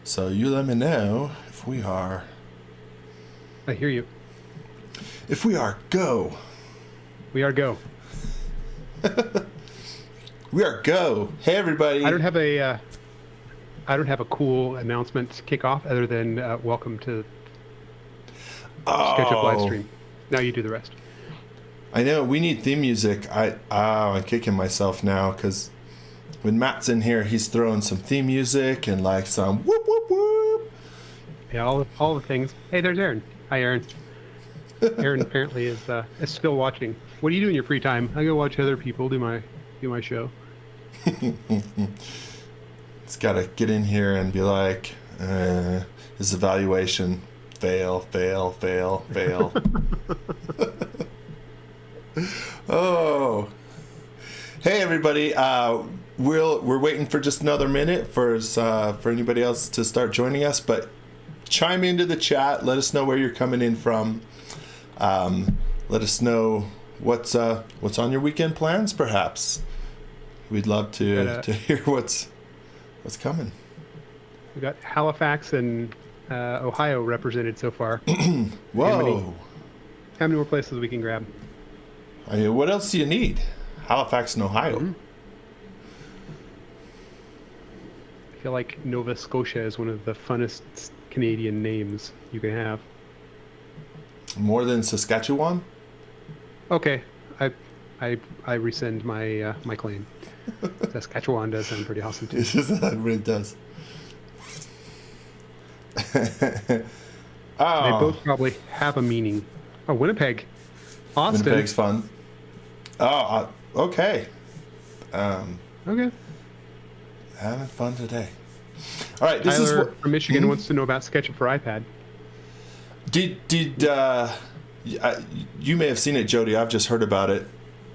So you let me know if we are. I hear you. If we are go. We are go. We are go. Hey everybody. I don't have a cool announcement to kick off other than welcome to SketchUp live stream. Now you do the rest. I know we need theme music. I'm kicking myself now because when Matt's in here, he's throwing some theme music and like some whoop whoop whoop. Yeah, all the things. Hey, there's Aaron. Hi, Aaron. Aaron apparently is still watching. What do you do in your free time? I go watch other people do my show. It's got to get in here and be like, this evaluation fail. Oh, hey everybody. We're waiting for just another minute for anybody else to start joining us, but chime into the chat. Let us know where you're coming in from. Let us know what's on your weekend plans, perhaps. We'd love to hear what's coming. We got Halifax and Ohio represented so far. Whoa! How many more places we can grab? I mean, what else do you need? Halifax and Ohio. Mm-hmm. I feel like Nova Scotia is one of the funnest Canadian names you can have. More than Saskatchewan? Okay, I rescind my my claim. Saskatchewan does sound pretty awesome too. It really does. They both probably have a meaning. Oh, Winnipeg, Austin. Winnipeg's fun. Oh, okay. Okay. Having fun today. All right, this Tyler is from Michigan wants to know about SketchUp for iPad. You may have seen it, Jody. I've just heard about it.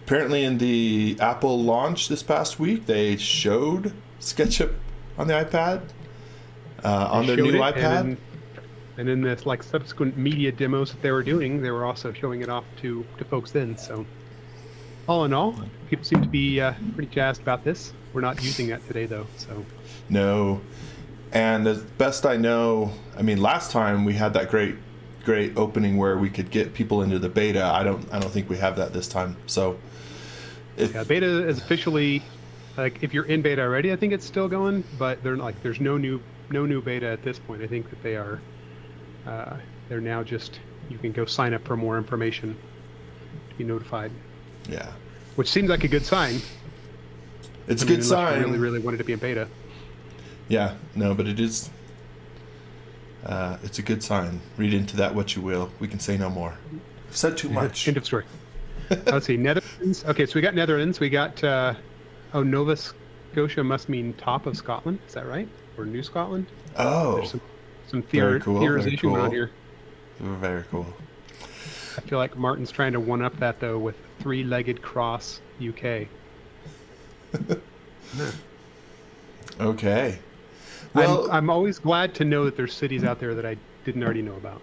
Apparently, in the Apple launch this past week, they showed SketchUp on the iPad, on their new iPad. And in this subsequent media demos that they were doing, they were also showing it off to folks then. So, all in all, people seem to be pretty jazzed about this. We're not using that today, though. So no, and as best I know, I mean, last time we had that great opening where we could get people into the beta. I don't think we have that this time. So, beta is officially if you're in beta already, I think it's still going, but there's no new beta at this point. I think that they are. They're now just, you can go sign up for more information to be notified. Yeah. Which seems like a good sign. It's a good sign. You really, really wanted to be in beta. Yeah, no, but it is. It's a good sign. Read into that what you will. We can say no more. I've said too much. End of story. Let's see. Netherlands. Okay, so we got Netherlands. We got, Nova Scotia must mean top of Scotland. Is that right? Or New Scotland? Oh. There's some theorization around here. Very cool. I feel like Martin's trying to one-up that, though, with three-legged cross UK. Okay. Well, I'm always glad to know that there's cities out there that I didn't already know about.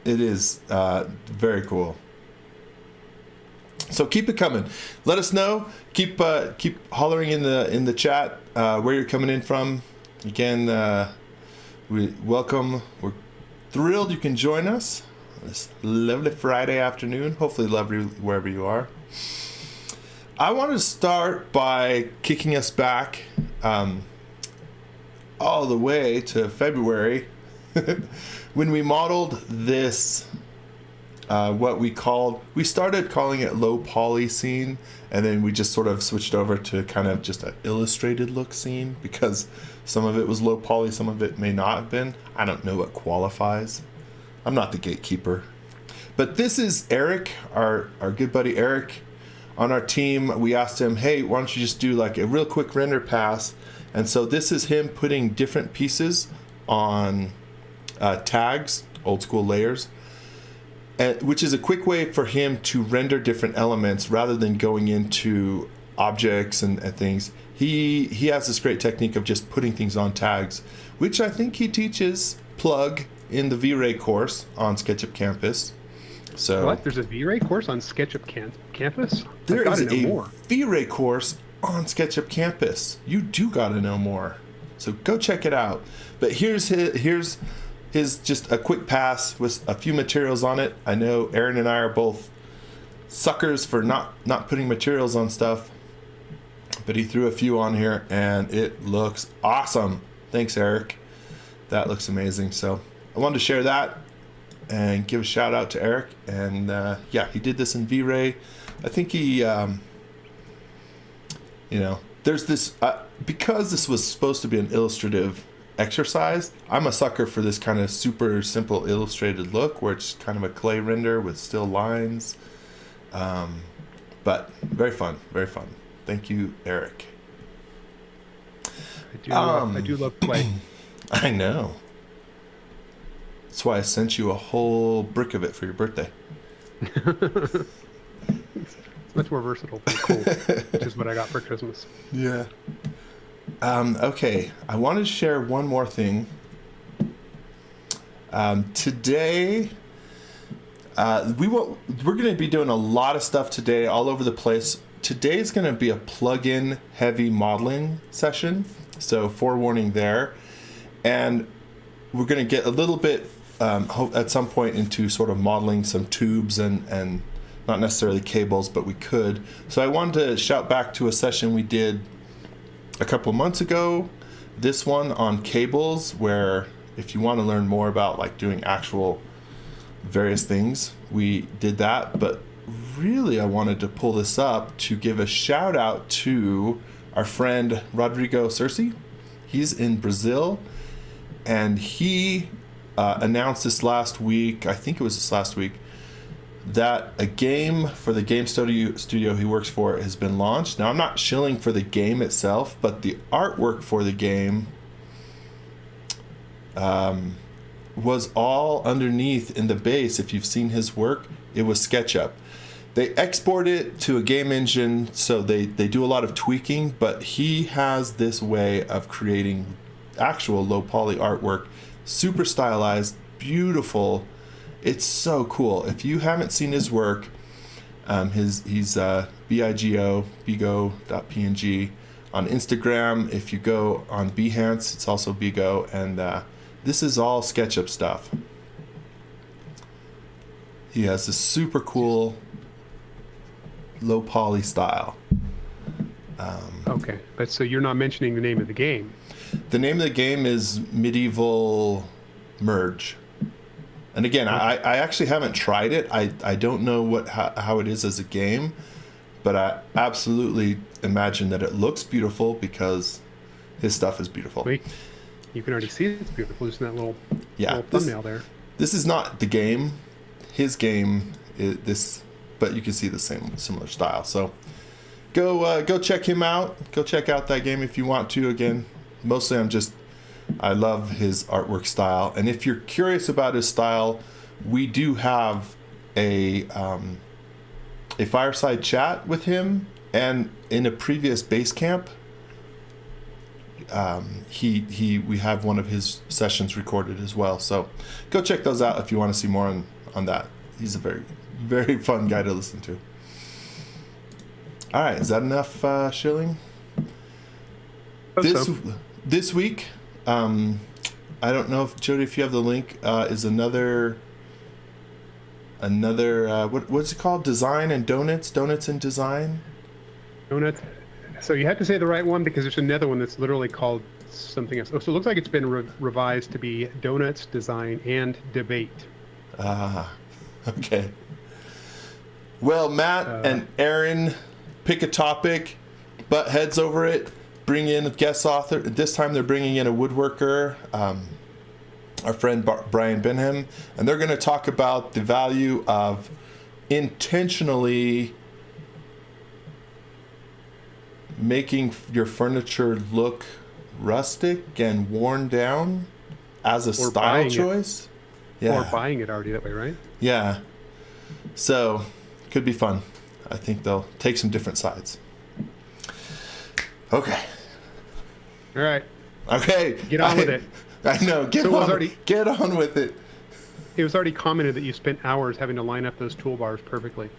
It is very cool. So keep it coming. Let us know. Keep hollering in the chat where you're coming in from. Again, we welcome. We're thrilled you can join us this lovely Friday afternoon. Hopefully lovely wherever you are. I want to start by kicking us back all the way to February when we modeled this, we started calling it low poly scene, and then we just sort of switched over to kind of just an illustrated look scene because some of it was low poly, some of it may not have been. I don't know what qualifies. I'm not the gatekeeper. But this is Eric, our good buddy Eric. On our team, we asked him, hey, why don't you just do like a real quick render pass? And so this is him putting different pieces on tags, old school layers, which is a quick way for him to render different elements rather than going into objects and things. He has this great technique of just putting things on tags, which I think he teaches plug in the V-Ray course on SketchUp Campus. So what? There's a V-Ray course on SketchUp Campus? There is a V-Ray course on SketchUp Campus. You do got to know more. So go check it out. But here's his just a quick pass with a few materials on it. I know Aaron and I are both suckers for not putting materials on stuff, but he threw a few on here and it looks awesome. Thanks, Eric. That looks amazing. So I wanted to share that and give a shout out to Eric. And yeah, he did this in V-Ray. I think he, there's this, because this was supposed to be an illustrative exercise, I'm a sucker for this kind of super simple illustrated look where it's kind of a clay render with still lines. But very fun, very fun. Thank you, Eric. I do love clay. I know. That's why I sent you a whole brick of it for your birthday. It's much more versatile than cool, which is what I got for Christmas. Yeah. Okay, I wanted to share one more thing. Today, we're going to be doing a lot of stuff today, all over the place. Today is going to be a plug-in heavy modeling session, so forewarning there. And we're going to get a little bit at some point into sort of modeling some tubes and not necessarily cables, but we could. So I wanted to shout back to a session we did a couple months ago, this one on cables, where if you want to learn more about like doing actual various things, we did that. But really I wanted to pull this up to give a shout out to our friend Rodrigo Cerci. He's in Brazil, and he announced this last week, I think it was this last week, that a game for the game studio he works for has been launched. Now, I'm not shilling for the game itself, but the artwork for the game was all underneath in the base. If you've seen his work, it was SketchUp. They export it to a game engine, so they do a lot of tweaking, but he has this way of creating actual low poly artwork, super stylized, beautiful. It's so cool. If you haven't seen his work, he's bigo.png on Instagram. If you go on Behance, it's also Bigo, and this is all SketchUp stuff. He has this super cool low poly style. Okay, but so you're not mentioning the name of the game. The name of the game is Medieval Merge. And again, I actually haven't tried it. I don't know how it is as a game, but I absolutely imagine that it looks beautiful because his stuff is beautiful. Wait, you can already see it's beautiful just in that little thumbnail there. This is not the game. His game is this, but you can see the similar style. So go check him out. Go check out that game if you want to. Again, mostly I love his artwork style, and if you're curious about his style, we do have a fireside chat with him, and in a previous base camp, we have one of his sessions recorded as well. So go check those out if you want to see more on that. He's a very, very fun guy to listen to. All right, is that enough shilling? This week. I don't know if Jody, if you have the link, is another what's it called? Design and Donuts and Design. Donuts. So you have to say the right one because there's another one that's literally called something else. Oh, so it looks like it's been revised to be Donuts, Design, and Debate. Okay. Well, Matt and Aaron pick a topic, butt heads over it. Bring in a guest author. This time they're bringing in a woodworker, our friend Brian Benham, and they're going to talk about the value of intentionally making your furniture look rustic and worn down as a style choice. Or buying it already that way, right? Yeah. So, could be fun. I think they'll take some different sides. Okay. All right. Okay. Get on with it. I know. Get on with it. It was already commented that you spent hours having to line up those toolbars perfectly.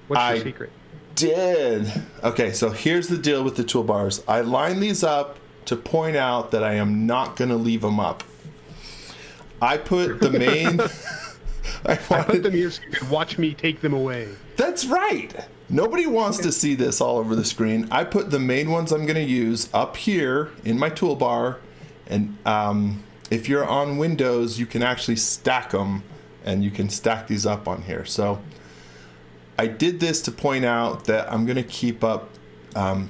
What's your secret? Did. Okay, so here's the deal with the toolbars. I line these up to point out that I am not going to leave them up. I put the main... I put them here so you can watch me take them away. That's right. Nobody wants to see this all over the screen. I put the main ones I'm going to use up here in my toolbar. And if you're on Windows, you can actually stack them. And you can stack these up on here. So I did this to point out that I'm going to keep up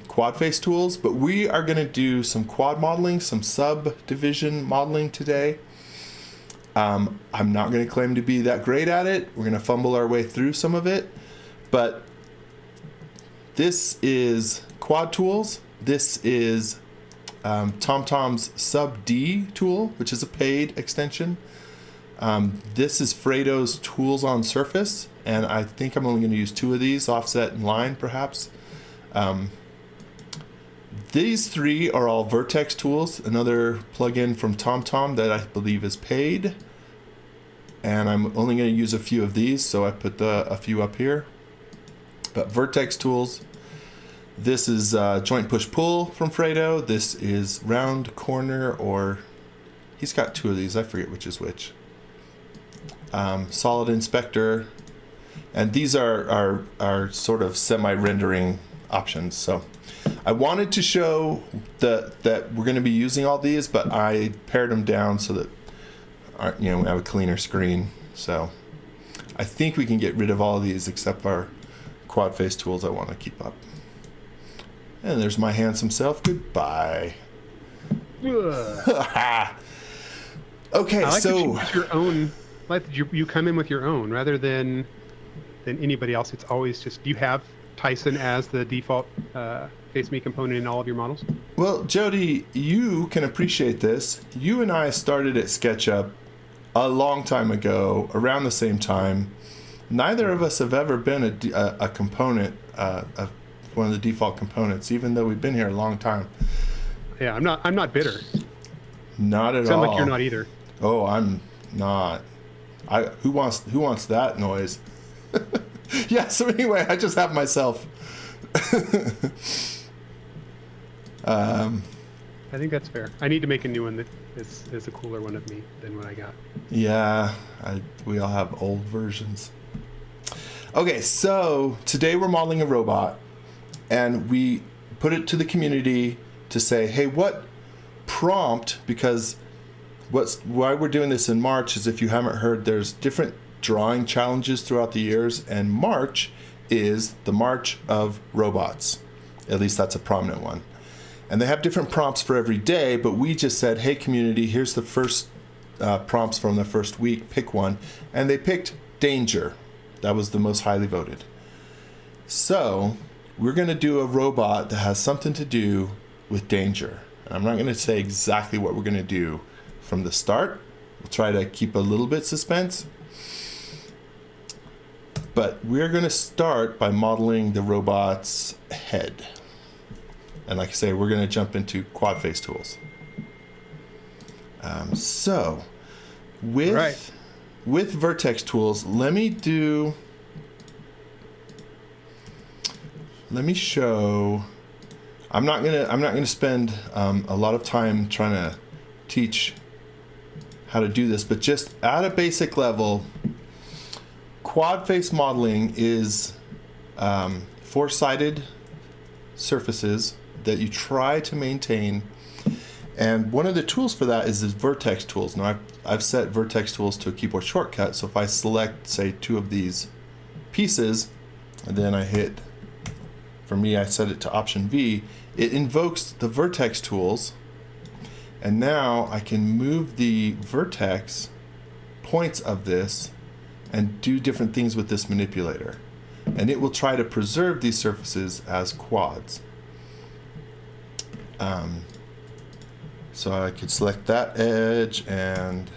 quad face tools. But we are going to do some quad modeling, some subdivision modeling today. I'm not going to claim to be that great at it. We're going to fumble our way through some of it. But this is quad tools. This is TomTom's Sub D tool, which is a paid extension. This is Fredo's Tools on Surface, and I think I'm only going to use 2 of these, offset and line perhaps. These 3 are all Vertex tools, another plugin from TomTom that I believe is paid. And I'm only going to use a few of these, so I put a few up here. But Vertex tools. This is Joint Push Pull from Fredo. This is Round Corner, or he's got 2 of these. I forget which is which. Solid Inspector. And these are sort of semi-rendering options. So I wanted to show that we're going to be using all these, but I pared them down so that we have a cleaner screen. So I think we can get rid of all of these except our quad face tools I want to keep up. And there's my handsome self. Goodbye. Okay, I like so that you use your own. I like that you come in with your own rather than anybody else. It's always just, do you have Tyson as the default face me component in all of your models? Well, Jody, you can appreciate this. You and I started at SketchUp a long time ago, around the same time. Neither of us have ever been a component of one of the default components, even though we've been here a long time. Yeah, I'm not bitter. Not at all. Sound like you're not either. Oh, I'm not. Who wants that noise? Yeah. So anyway, I just have myself. I think that's fair. I need to make a new one that is a cooler one of me than what I got. Yeah, we all have old versions. Okay, so today we're modeling a robot, and we put it to the community to say, hey, what prompt, because why we're doing this in March is, if you haven't heard, there's different drawing challenges throughout the years, and March is the March of Robots. At least that's a prominent one. And they have different prompts for every day, but we just said, hey, community, here's the first prompts from the first week, pick one. And they picked danger. That was the most highly voted. So we're going to do a robot that has something to do with danger. And I'm not going to say exactly what we're going to do from the start. We'll try to keep a little bit suspense. But we're going to start by modeling the robot's head. And like I say, we're going to jump into quad face tools. So with Vertex tools, let me show. I'm not gonna spend a lot of time trying to teach how to do this, but just at a basic level, quad face modeling is 4-sided surfaces that you try to maintain, and one of the tools for that is the Vertex tools. Now I've set Vertex tools to a keyboard shortcut, so if I select, say, 2 of these pieces, and then I hit, for me I set it to Option V, it invokes the Vertex tools, and now I can move the vertex points of this and do different things with this manipulator, and it will try to preserve these surfaces as quads. So I could select that edge and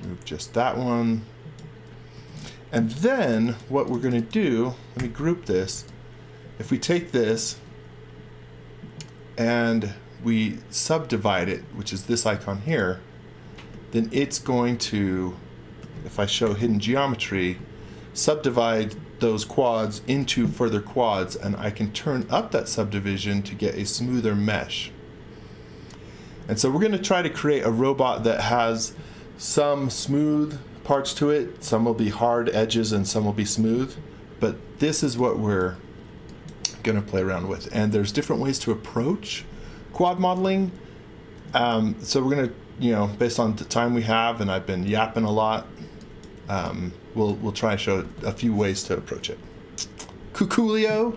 move just that one. And then what we're going to do, let me group this. If we take this and we subdivide it, which is this icon here, then it's going to, if I show hidden geometry, subdivide those quads into further quads, and I can turn up that subdivision to get a smoother mesh. And so we're going to try to create a robot that has some smooth parts to it. Some will be hard edges and some will be smooth. But this is what we're going to play around with. And there's different ways to approach quad modeling. So we're going to, you know, based on the time we have, and I've been yapping a lot, we'll try and show a few ways to approach it. Cuculio.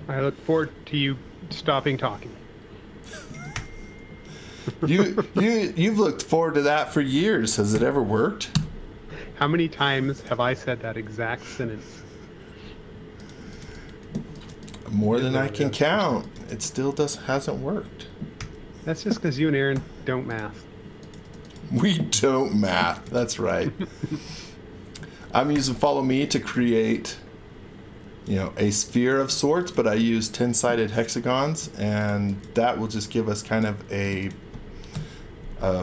I look forward to you stopping talking. You've looked forward to that for years. Has it ever worked? How many times have I said that exact sentence? More than I can count. It still hasn't worked. That's just because you and Aaron don't math. We don't math. That's right. I'm using Follow Me to create, you know, a sphere of sorts, but I use 10-sided hexagons, and that will just give us kind of a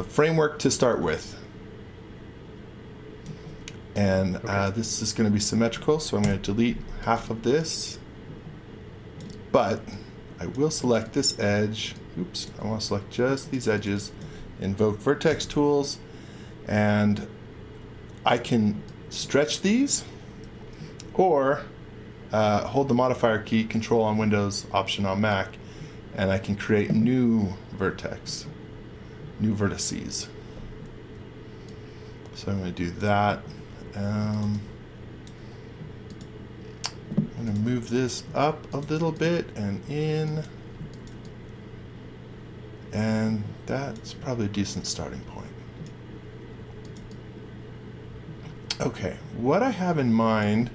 framework to start with. And this is going to be symmetrical, so I'm going to delete half of this. But I will select this edge. Oops, I want to select just these edges. Invoke vertex tools, and I can stretch these, or hold the modifier key, Control on Windows, Option on Mac, and I can create new vertex, new vertices. So I'm going to do that. I'm going to move this up a little bit and in, and that's probably a decent starting point. Okay, what I have in mind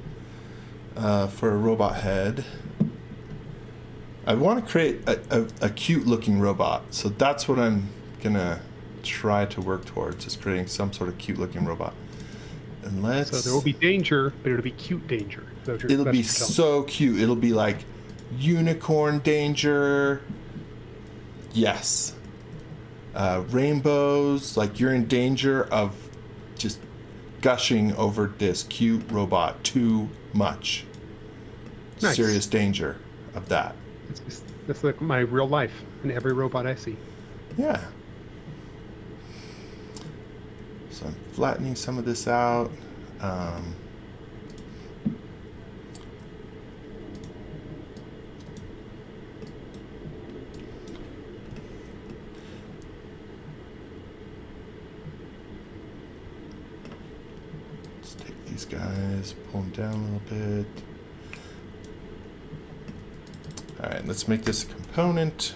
for a robot head, I want to create a cute looking robot. So that's what I'm gonna try to work towards, is creating some sort of cute looking robot. And So there will be danger, but it'll be cute danger. It'll be so cute. It'll be like unicorn danger. Yes. Rainbows, like you're in danger of just gushing over this cute robot too much. Nice. Serious danger of that. That's like my real life in every robot I see. Yeah. So I'm flattening some of this out. Let's take these guys, pull them down a little bit. All right, let's make this a component.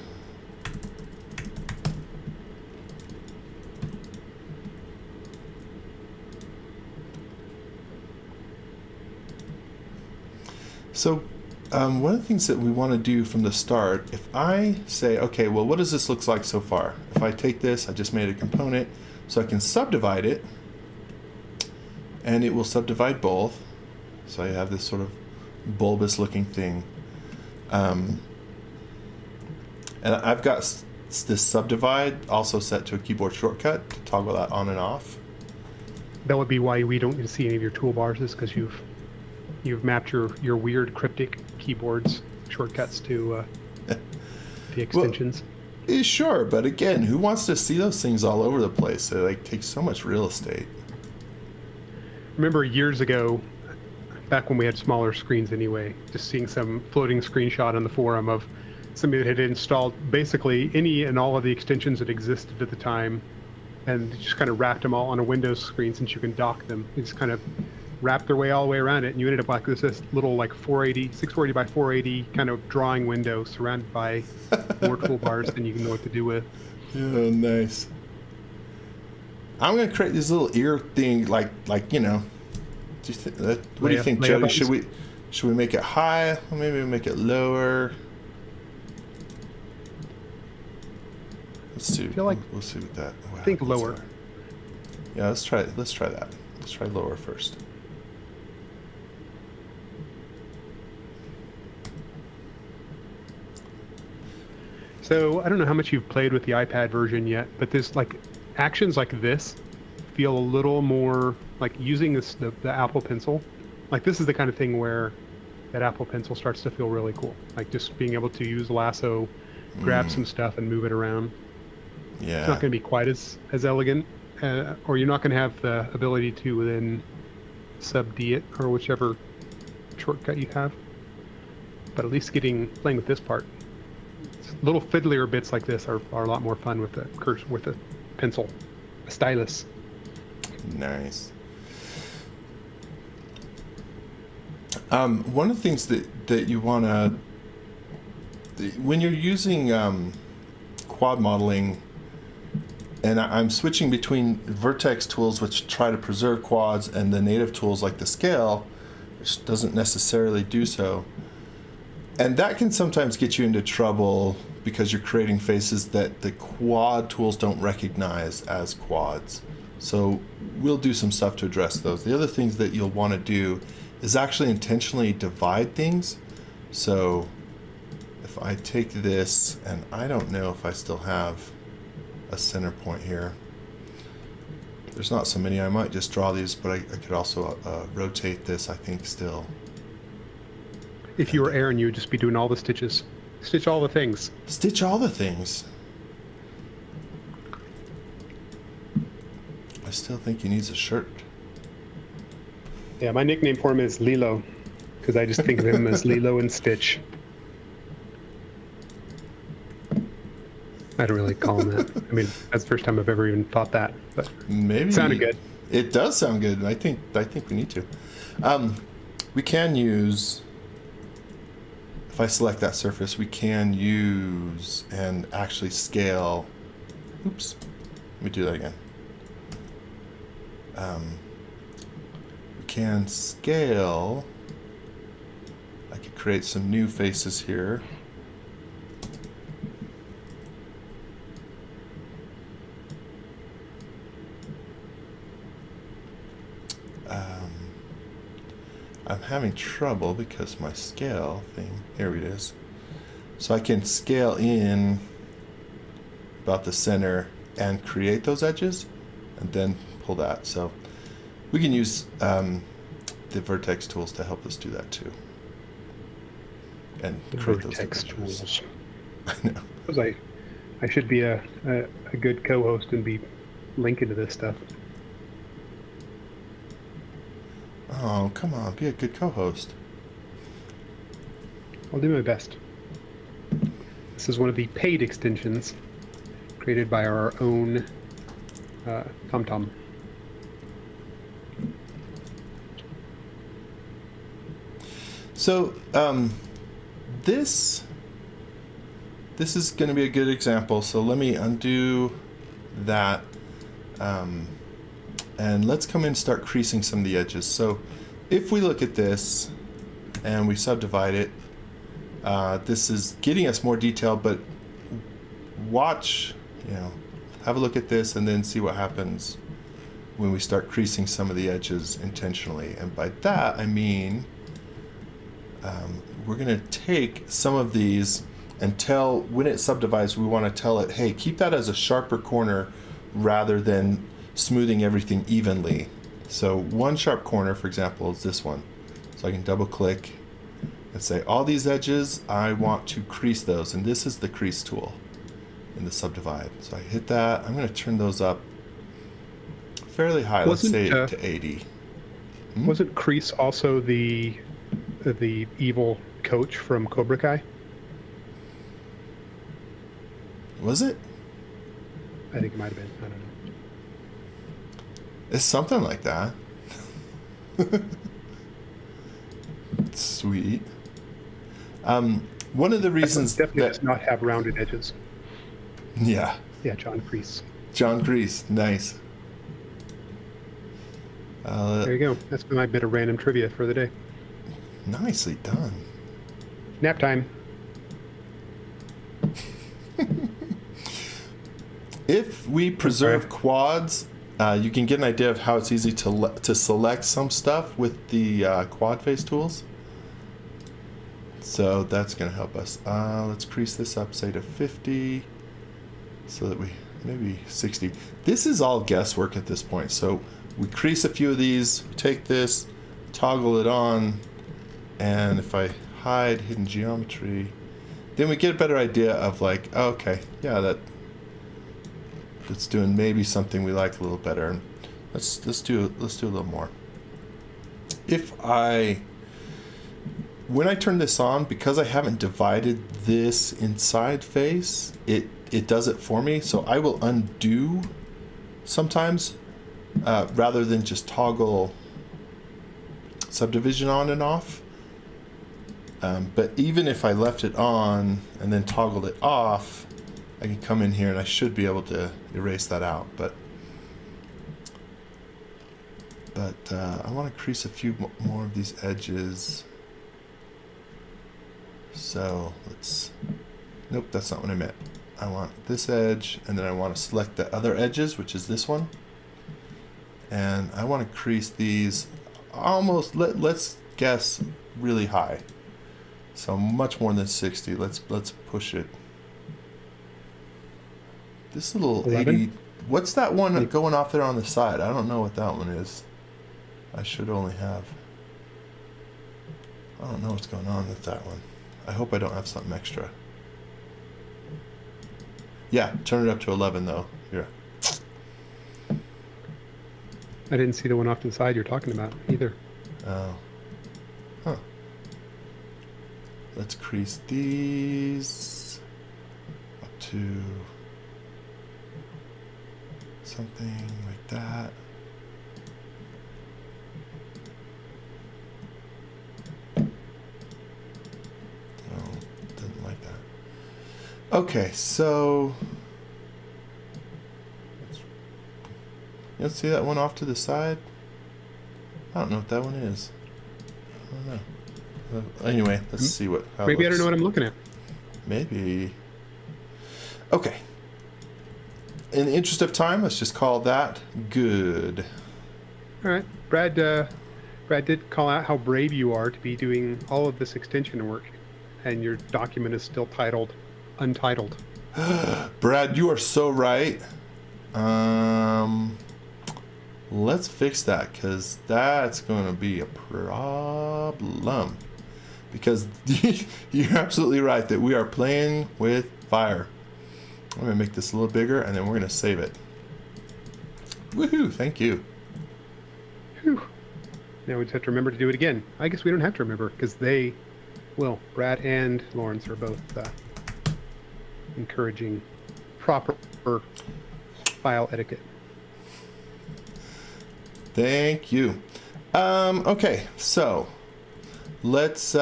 So one of the things that we want to do from the start, if I say, okay, well, what does this look like so far? If I take this, I just made a component, so I can subdivide it, and it will subdivide both. So I have this sort of bulbous looking thing. And I've got this subdivide also set to a keyboard shortcut to toggle that on and off. That would be why we don't see any of your toolbars, is because you've mapped your weird cryptic keyboards shortcuts to the extensions. Well, sure, but again, who wants to see those things all over the place? They like take so much real estate. Remember years ago, back when we had smaller screens anyway, just seeing some floating screenshot on the forum of somebody that had installed basically any and all of the extensions that existed at the time, and just kind of wrapped them all on a Windows screen since you can dock them. They just kind of wrapped their way all the way around it, and you ended up like this little like 640 by 480 kind of drawing window surrounded by more toolbars than you can know what to do with. Oh, nice. I'm gonna create this little ear thing, like you know. What do you think, Jody? Should we make it high, or maybe make it lower? Let's see. I feel like we'll see what that. I think lower. Yeah, let's try that. Let's try lower first. So I don't know how much you've played with the iPad version yet, but this like actions like this feel a little more like using the Apple Pencil. Like this is the kind of thing where that Apple Pencil starts to feel really cool. Like just being able to use lasso, grab some stuff and move it around. Yeah. It's not going to be quite as elegant, or you're not going to have the ability to then sub D it or whichever shortcut you have. But at least playing with this part, little fiddlier bits like this are a lot more fun with a pencil, a stylus. Nice. One of the things that you want to, when you're using quad modeling, and I'm switching between vertex tools which try to preserve quads and the native tools like the scale, which doesn't necessarily do so. And that can sometimes get you into trouble because you're creating faces that the quad tools don't recognize as quads. So we'll do some stuff to address those. The other things that you'll want to do is actually intentionally divide things. So if I take this, and I don't know if I still have a center point here. There's not so many. I might just draw these, but I could also rotate this, I think, still. If you were Aaron, you would just be doing all the stitches. Stitch all the things. Stitch all the things. I still think he needs a shirt. Yeah, my nickname for him is Lilo, because I just think of him as Lilo and Stitch. I don't really call him that. I mean, that's the first time I've ever even thought that. But maybe it sounded good. It does sound good, and I think we need to. We can use. If I select that surface, we can use and actually scale. Oops. Let me do that again. We can scale. I could create some new faces here. I'm having trouble because my scale thing, here it is. So I can scale in about the center and create those edges and then pull that. So we can use the vertex tools to help us do that too. And create vertex those tools. I know. Because I should be a good co-host and be linking to this stuff. Oh, come on, be a good co-host. I'll do my best. This is one of the paid extensions created by our own TomTom. So this is going to be a good example. So let me undo that. And let's come in and start creasing some of the edges. So if we look at this and we subdivide it, this is getting us more detail, but watch, have a look at this and then see what happens when we start creasing some of the edges intentionally. And by that, I mean, we're gonna take some of these and when it subdivides, we wanna tell it, hey, keep that as a sharper corner rather than smoothing everything evenly. So one sharp corner, for example, is this one. So I can double click and say all these edges, I want to crease those, and this is the crease tool in the subdivide. So I hit that. I'm going to turn those up fairly high. Let's say to 80. Wasn't crease also the evil coach from Cobra Kai? Was it? I think it might have been. I don't know. It's something like that. Sweet. One of the reasons definitely does not have rounded edges. Yeah. Yeah, John Crease. John Crease, nice. There you go. That's been my bit of random trivia for the day. Nicely done. Nap time. If we preserve quads, you can get an idea of how it's easy to select some stuff with the quad face tools. So that's going to help us. Let's crease this up, say to 50, so that maybe 60. This is all guesswork at this point. So we crease a few of these, take this, toggle it on, and if I hide hidden geometry, then we get a better idea of like, oh, okay, yeah, that's doing maybe something we like a little better. Let's do a little more. When I turn this on, because I haven't divided this inside face, it does it for me. So I will undo sometimes, rather than just toggle subdivision on and off. But even if I left it on and then toggled it off, I can come in here and I should be able to erase that out. But I want to crease a few more of these edges. So nope, that's not what I meant. I want this edge, and then I want to select the other edges, which is this one. And I want to crease these almost, let's guess, really high. So much more than 60. Let's push it. This little 11? 80. What's that one going off there on the side? I don't know what that one is. I should only have. I don't know what's going on with that one. I hope I don't have something extra. Yeah, turn it up to 11 though. Here. I didn't see the one off to the side you're talking about either. Oh. Huh. Let's crease these up to something like that. Didn't like that. Okay, so let's see that one off to the side. I don't know what that one is. I don't know. Anyway, let's see how Maybe it I don't know what I'm looking at. Maybe. Okay. In the interest of time, let's just call that good. All right, Brad did call out how brave you are to be doing all of this extension work, and your document is still titled Untitled. Brad, you are so right. Let's fix that, because that's going to be a problem. Because you're absolutely right that we are playing with fire. I'm going to make this a little bigger, and then we're going to save it. Woohoo! Thank you. Whew. Now we just have to remember to do it again. I guess we don't have to remember, because Brad and Lawrence are both encouraging proper file etiquette. Thank you. Okay, so let's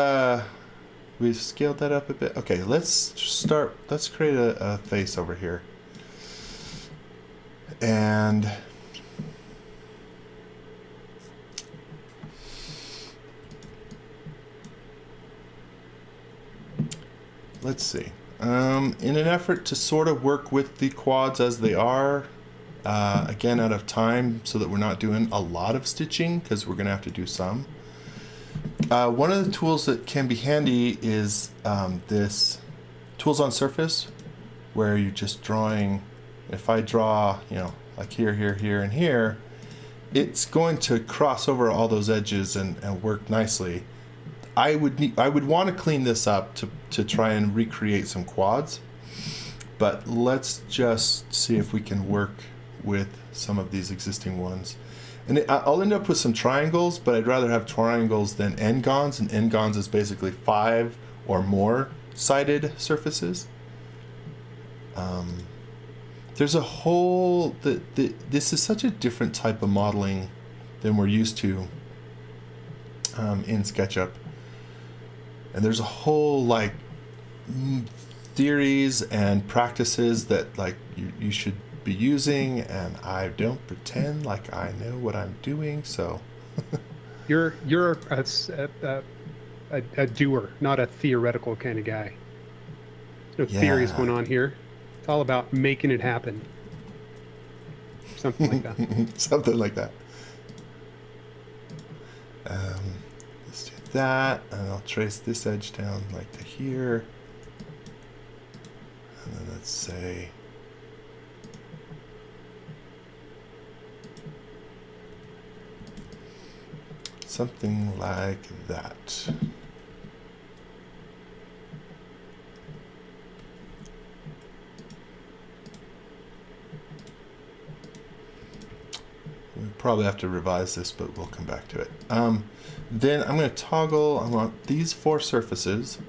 we've scaled that up a bit. Okay, let's create a face over here. And let's see. In an effort to sort of work with the quads as they are, again out of time, so that we're not doing a lot of stitching, because we're going to have to do some. One of the tools that can be handy is this Tools on Surface, where you're just drawing. If I draw, like here, and here, it's going to cross over all those edges and work nicely. I would want to clean this up to try and recreate some quads, but let's just see if we can work with some of these existing ones. And I'll end up with some triangles, but I'd rather have triangles than n-gons, and n-gons is basically 5 or more sided surfaces. There's a whole this is such a different type of modeling than we're used to in SketchUp. And there's a whole theories and practices that you should be using, and I don't pretend like I know what I'm doing. So You're a doer, not a theoretical kind of guy. There's no theories going on here. It's all about making it happen. Something like that. Something like that. Let's do that, and I'll trace this edge down to here, and then let's say something like that. probably have to revise this, but we'll come back to it. Then I'm going to toggle, I want these 4 surfaces,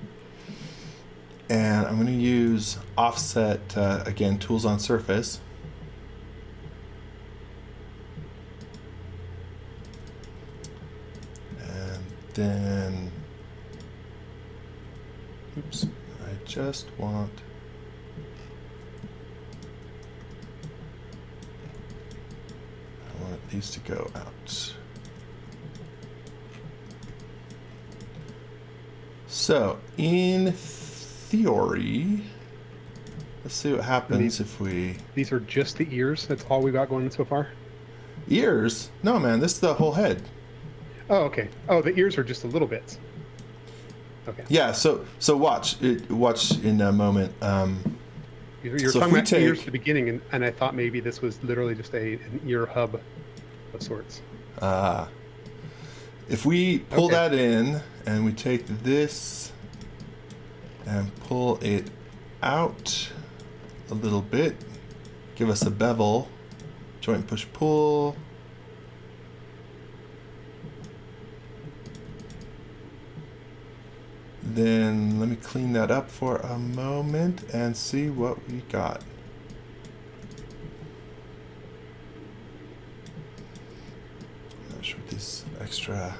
and I'm going to use offset, again, tools on surface. And then, oops, I just want, these to go out. So in theory, let's see what happens if we... These are just the ears? That's all we got going so far? Ears? No, man, this is the whole head. Oh, okay. Oh, the ears are just the little bits. Okay. Yeah, so watch in a moment. You're so talking about take, ears at the beginning, and I thought maybe this was literally just an ear hub of sorts. If we pull that in and we take this and pull it out a little bit, give us a bevel, joint push pull. Then let me clean that up for a moment and see what we got. Not sure what this extra.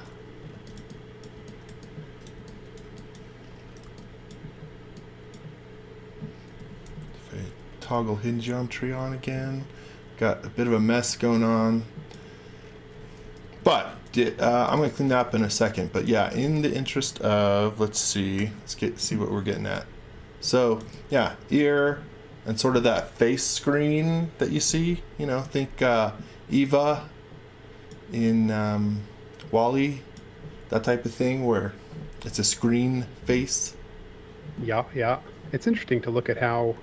If I toggle hidden geometry on again, got a bit of a mess going on. But I'm going to clean that up in a second. But yeah, in the interest of, let's see what we're getting at. So yeah, ear and sort of that face screen that you see. You know, think Eva in Wall-E, that type of thing where it's a screen face. Yeah. It's interesting to look at how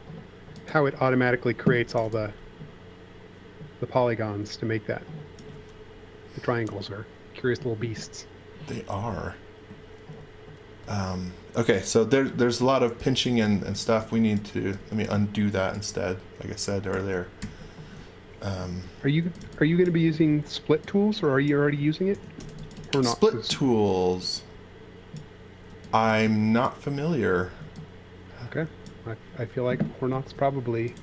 it automatically creates all the polygons to make that. The triangles are curious little beasts. They are. Okay, so there's a lot of pinching and stuff. We need to, let me undo that instead, like I said earlier. Are you going to be using split tools, or are you already using it? Or not? Split tools. I'm not familiar. Okay. I feel like Hornox probably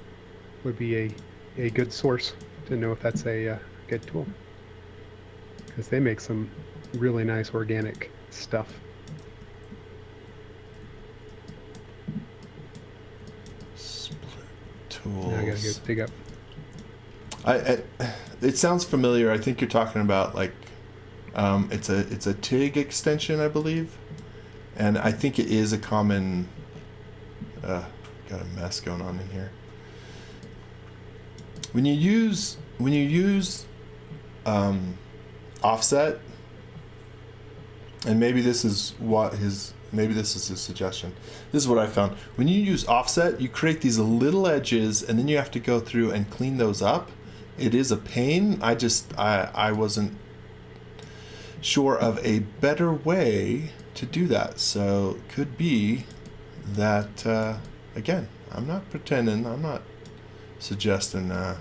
would be a good source to know if that's a good tool. Because they make some really nice organic stuff. Split tools. Now I gotta go dig up. It sounds familiar. I think you're talking about like it's a TIG extension, I believe, and I think it is a common. Got a mess going on in here. When you use offset, and maybe this is his suggestion. This is what I found. When you use offset, you create these little edges, and then you have to go through and clean those up. It is a pain. I wasn't sure of a better way to do that. So it could be that again, I'm not pretending. I'm not suggesting. I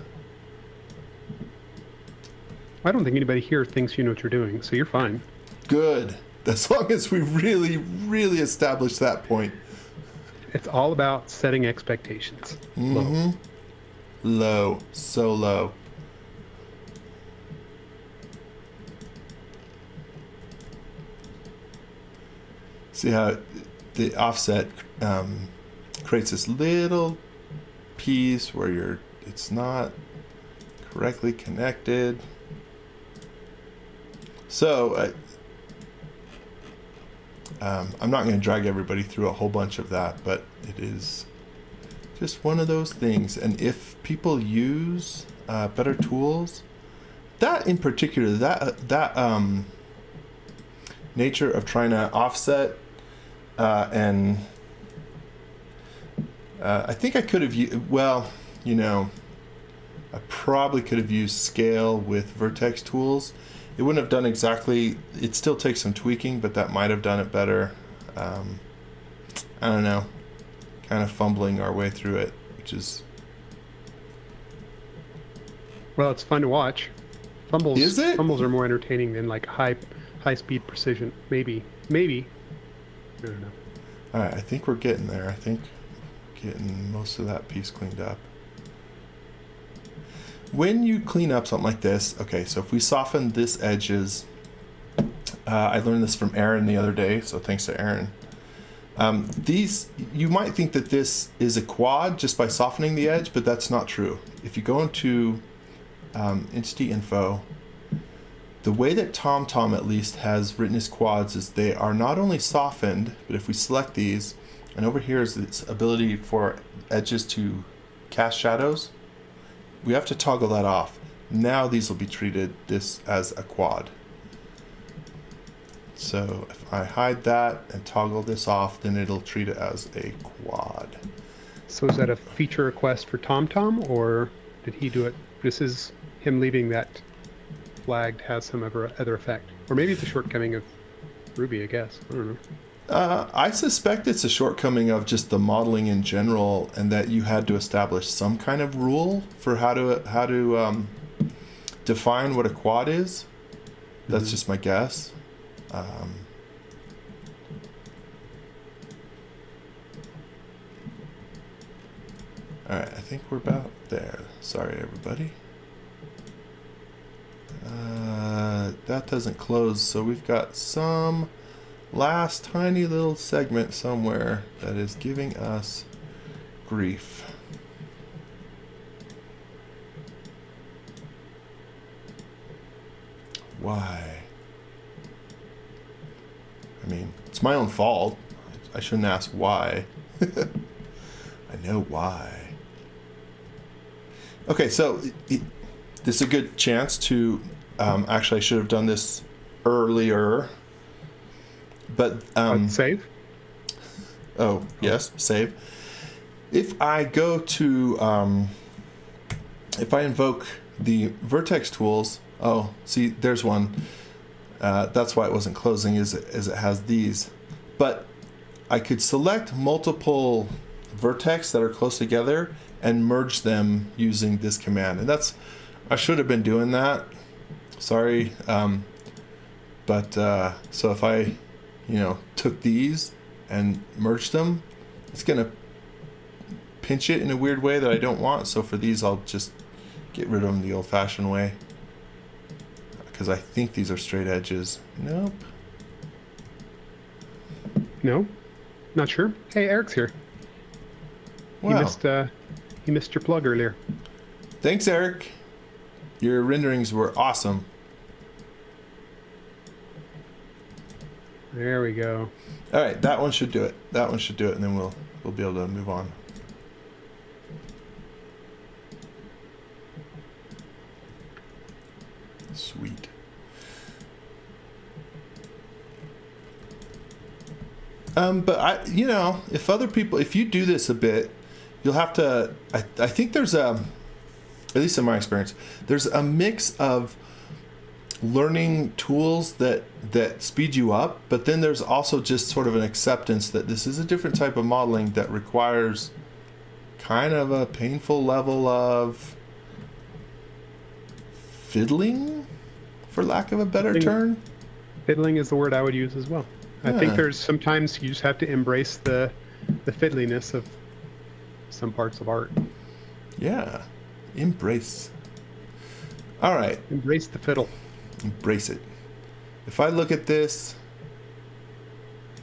don't think anybody here thinks you know what you're doing, so you're fine. Good. As long as we really, really establish that point. It's all about setting expectations. Mm-hmm. Low. So low. See how the offset creates this little piece where it's not correctly connected. So I'm not going to drag everybody through a whole bunch of that, but it is just one of those things. And if people use better tools, that in particular, that nature of trying to offset and I think I could have used, well, you know, I probably could have used scale with vertex tools. It wouldn't have done exactly, it still takes some tweaking, but that might have done it better. I don't know, kind of fumbling our way through it, which is... Well, it's fun to watch. Fumbles Is it? fumbles are more entertaining than like high speed precision. Maybe. I don't know. All right, I think we're getting there. I think getting most of that piece cleaned up. When you clean up something like this, okay, so if we soften this edges, I learned this from Aaron the other day, so thanks to Aaron. These, you might think that this is a quad just by softening the edge, but that's not true. If you go into Entity Info, the way that TomTom at least has written his quads is they are not only softened, but if we select these, and over here is this ability for edges to cast shadows, we have to toggle that off. Now these will be treated this as a quad. So if I hide that and toggle this off, then it'll treat it as a quad. So is that a feature request for TomTom, or did he do it? This is him leaving that flagged has some other effect. Or maybe it's a shortcoming of Ruby, I guess. I don't know. I suspect it's a shortcoming of just the modeling in general, and that you had to establish some kind of rule for how to define what a quad is. That's just my guess. All right, I think we're about there. Sorry, everybody. That doesn't close, so we've got some last tiny little segment somewhere that is giving us grief. Why? I mean, it's my own fault. I shouldn't ask why. I know why. Okay, so this is a good chance to actually, I should have done this earlier, but save. Oh yes, save. If I go to if I invoke the vertex tools, oh, see, there's one. That's why it wasn't closing, is it has these. But I could select multiple vertex that are close together and merge them using this command. And I should have been doing that. Sorry. But so if I, took these and merged them, it's going to pinch it in a weird way that I don't want. So for these, I'll just get rid of them the old-fashioned way. Because I think these are straight edges. Nope. No? Not sure. Hey, Eric's here. Wow. He missed your plug earlier. Thanks, Eric. Your renderings were awesome. There we go. All right, that one should do it. That one should do it, and then we'll be able to move on. Sweet. But if you do this a bit, you'll have to. I think there's at least in my experience, there's a mix of learning tools that speed you up, but then there's also just sort of an acceptance that this is a different type of modeling that requires kind of a painful level of fiddling, for lack of a better term. Fiddling is the word I would use as well. I think there's sometimes you just have to embrace the fiddliness of some parts of art. Yeah, embrace. All right. Embrace the fiddle. Embrace it. If I look at this,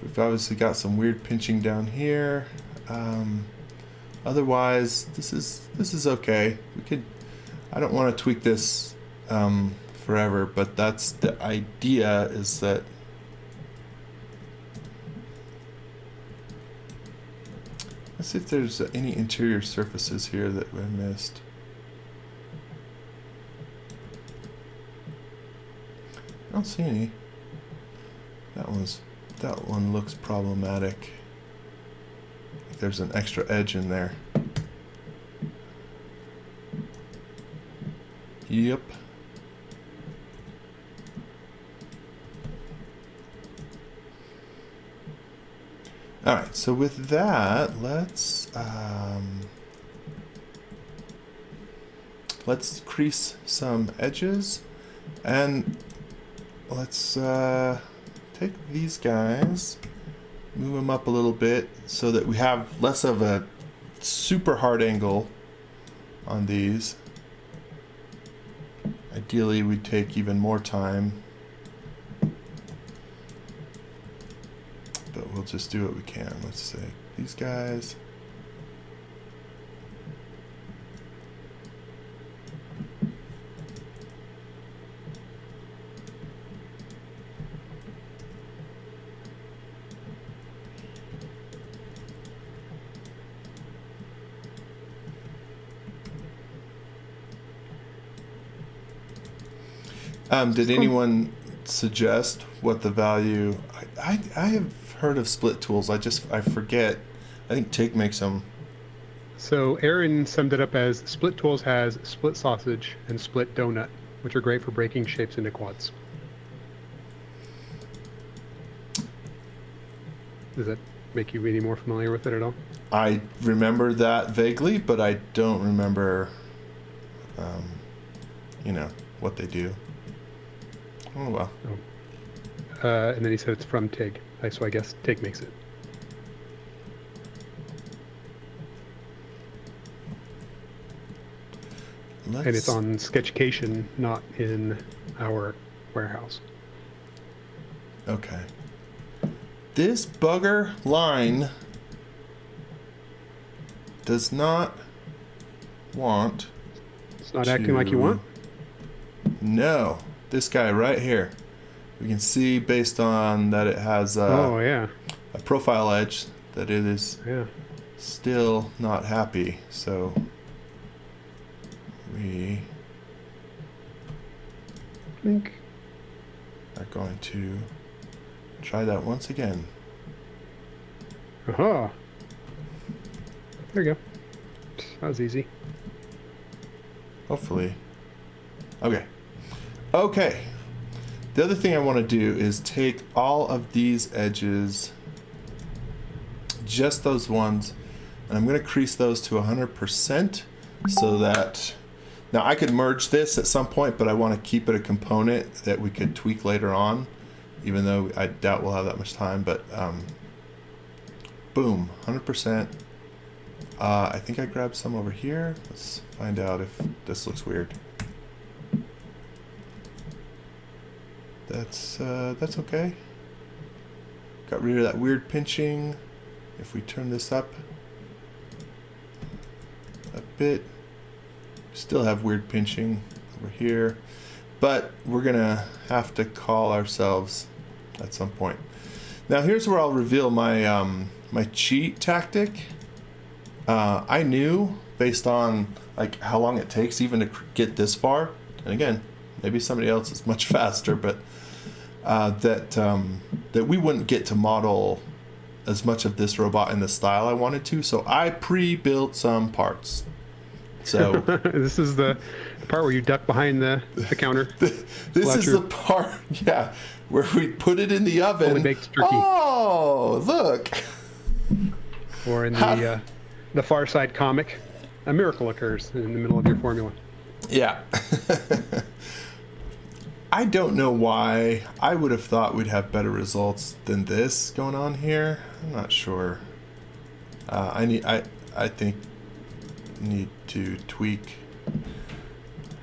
we've obviously got some weird pinching down here. Otherwise, this is okay. I don't want to tweak this forever, but that's the idea, is that let's see if there's any interior surfaces here that we missed. I don't see any. That one looks problematic. Like there's an extra edge in there. Yep. All right, so with that, let's crease some edges, And let's take these guys, move them up a little bit so that we have less of a super hard angle on these. Ideally, we'd take even more time, but we'll just do what we can. Let's say these guys. Did anyone suggest what the value? I have heard of split tools. I forget. I think TIG makes them. So Aaron summed it up as split tools has split sausage and split donut, which are great for breaking shapes into quads. Does that make you any more familiar with it at all? I remember that vaguely, but I don't remember, what they do. Oh, well. And then he said it's from TIG. So I guess TIG makes it. And it's on Sketchcation, not in our warehouse. Okay. This bugger line does not want. It's not acting like you want? No. This guy right here. We can see based on that it has a profile edge that it is still not happy. So we are going to try that once again. Aha. There you go. That was easy. Hopefully. Okay. The other thing I want to do is take all of these edges, just those ones, and I'm going to crease those to 100% so that, now I could merge this at some point, but I want to keep it a component that we could tweak later on, even though I doubt we'll have that much time, but boom, 100%. I think I grabbed some over here. Let's find out if this looks weird. That's okay. Got rid of that weird pinching. If we turn this up a bit, still have weird pinching over here, but we're gonna have to call ourselves at some point. Now here's where I'll reveal my my cheat tactic. I knew based on like how long it takes even to get this far, and again, maybe somebody else is much faster, but that we wouldn't get to model as much of this robot in the style I wanted to, so I pre-built some parts. So this is the part where you duck behind the counter. This is the part, where we put it in the oven. Fully baked turkey. Oh, look! Or in the Far Side comic, a miracle occurs in the middle of your formula. Yeah. I don't know why. I would have thought we'd have better results than this going on here. I'm not sure. I think need to tweak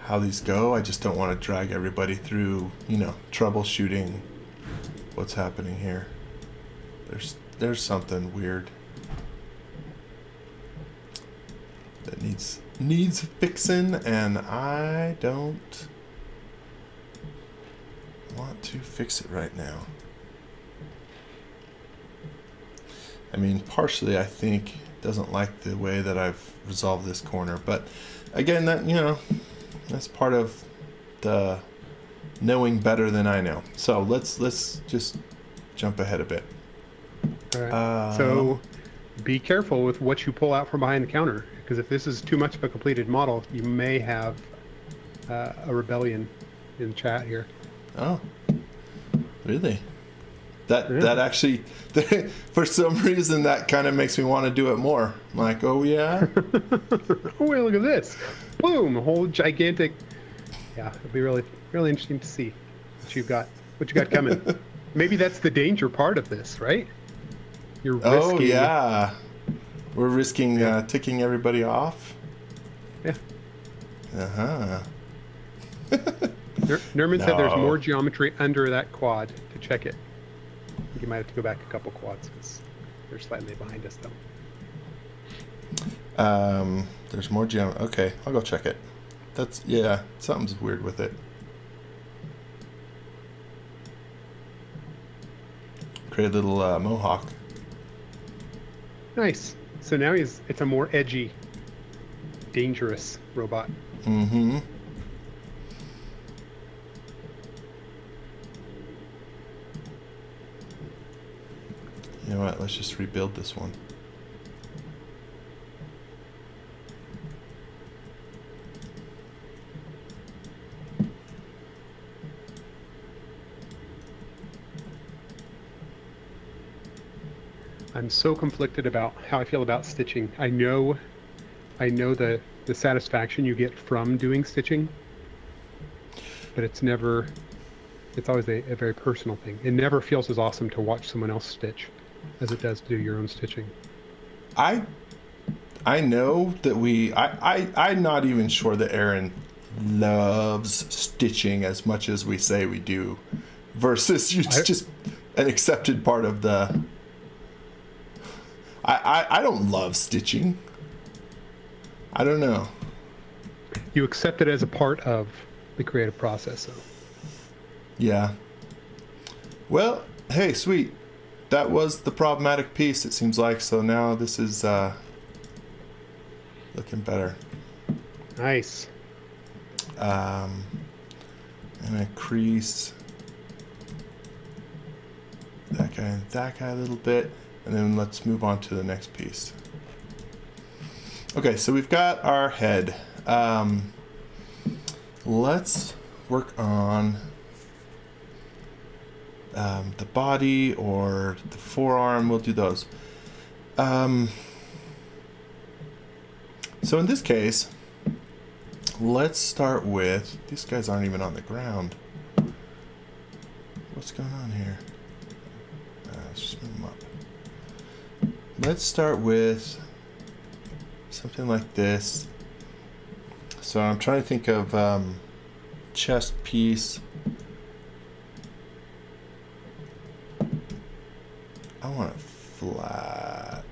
how these go. I just don't want to drag everybody through, troubleshooting what's happening here. There's something weird that needs fixing, and I don't want to fix it right now. I mean, partially I think it doesn't like the way that I've resolved this corner, but again, that that's part of the knowing better than I know. So let's just jump ahead a bit. All right. So be careful with what you pull out from behind the counter, because if this is too much of a completed model, you may have a rebellion in the chat here. Oh, really? That actually, for some reason, that kind of makes me want to do it more. I'm like, oh yeah. Oh, wait, look at this! Boom! A whole gigantic Yeah, it'll be really, really interesting to see what you got coming. Maybe that's the danger part of this, right? You're Oh risking. yeah, we're risking Yeah. ticking everybody off. Yeah. Uh-huh. Nerman said there's No. more geometry under that quad to check it. I think you might have to go back a couple quads because they're slightly behind us, though. There's more gem. Okay, I'll go check it. Yeah, something's weird with it. Create a little mohawk. Nice. So now it's a more edgy, dangerous robot. Mm-hmm. You know what? Let's just rebuild this one. I'm so conflicted about how I feel about stitching. I know the satisfaction you get from doing stitching, but it's always a very personal thing. It never feels as awesome to watch someone else stitch as it does to do your own stitching. I know that I'm not even sure that Aaron loves stitching as much as we say we do, versus it's just an accepted part of the. I don't love stitching. I don't know. You accept it as a part of the creative process, though. Yeah. Well, hey, sweet. That was the problematic piece, it seems like. So now this is looking better. Nice. I'm gonna crease that guy and that guy a little bit, and then let's move on to the next piece. Okay, so we've got our head. Let's work on the body or the forearm. We'll do those. So in this case, let's start with, these guys aren't even on the ground. What's going on here? Let's just move them up. Let's start with something like this. So I'm trying to think of chest piece. I want it flat.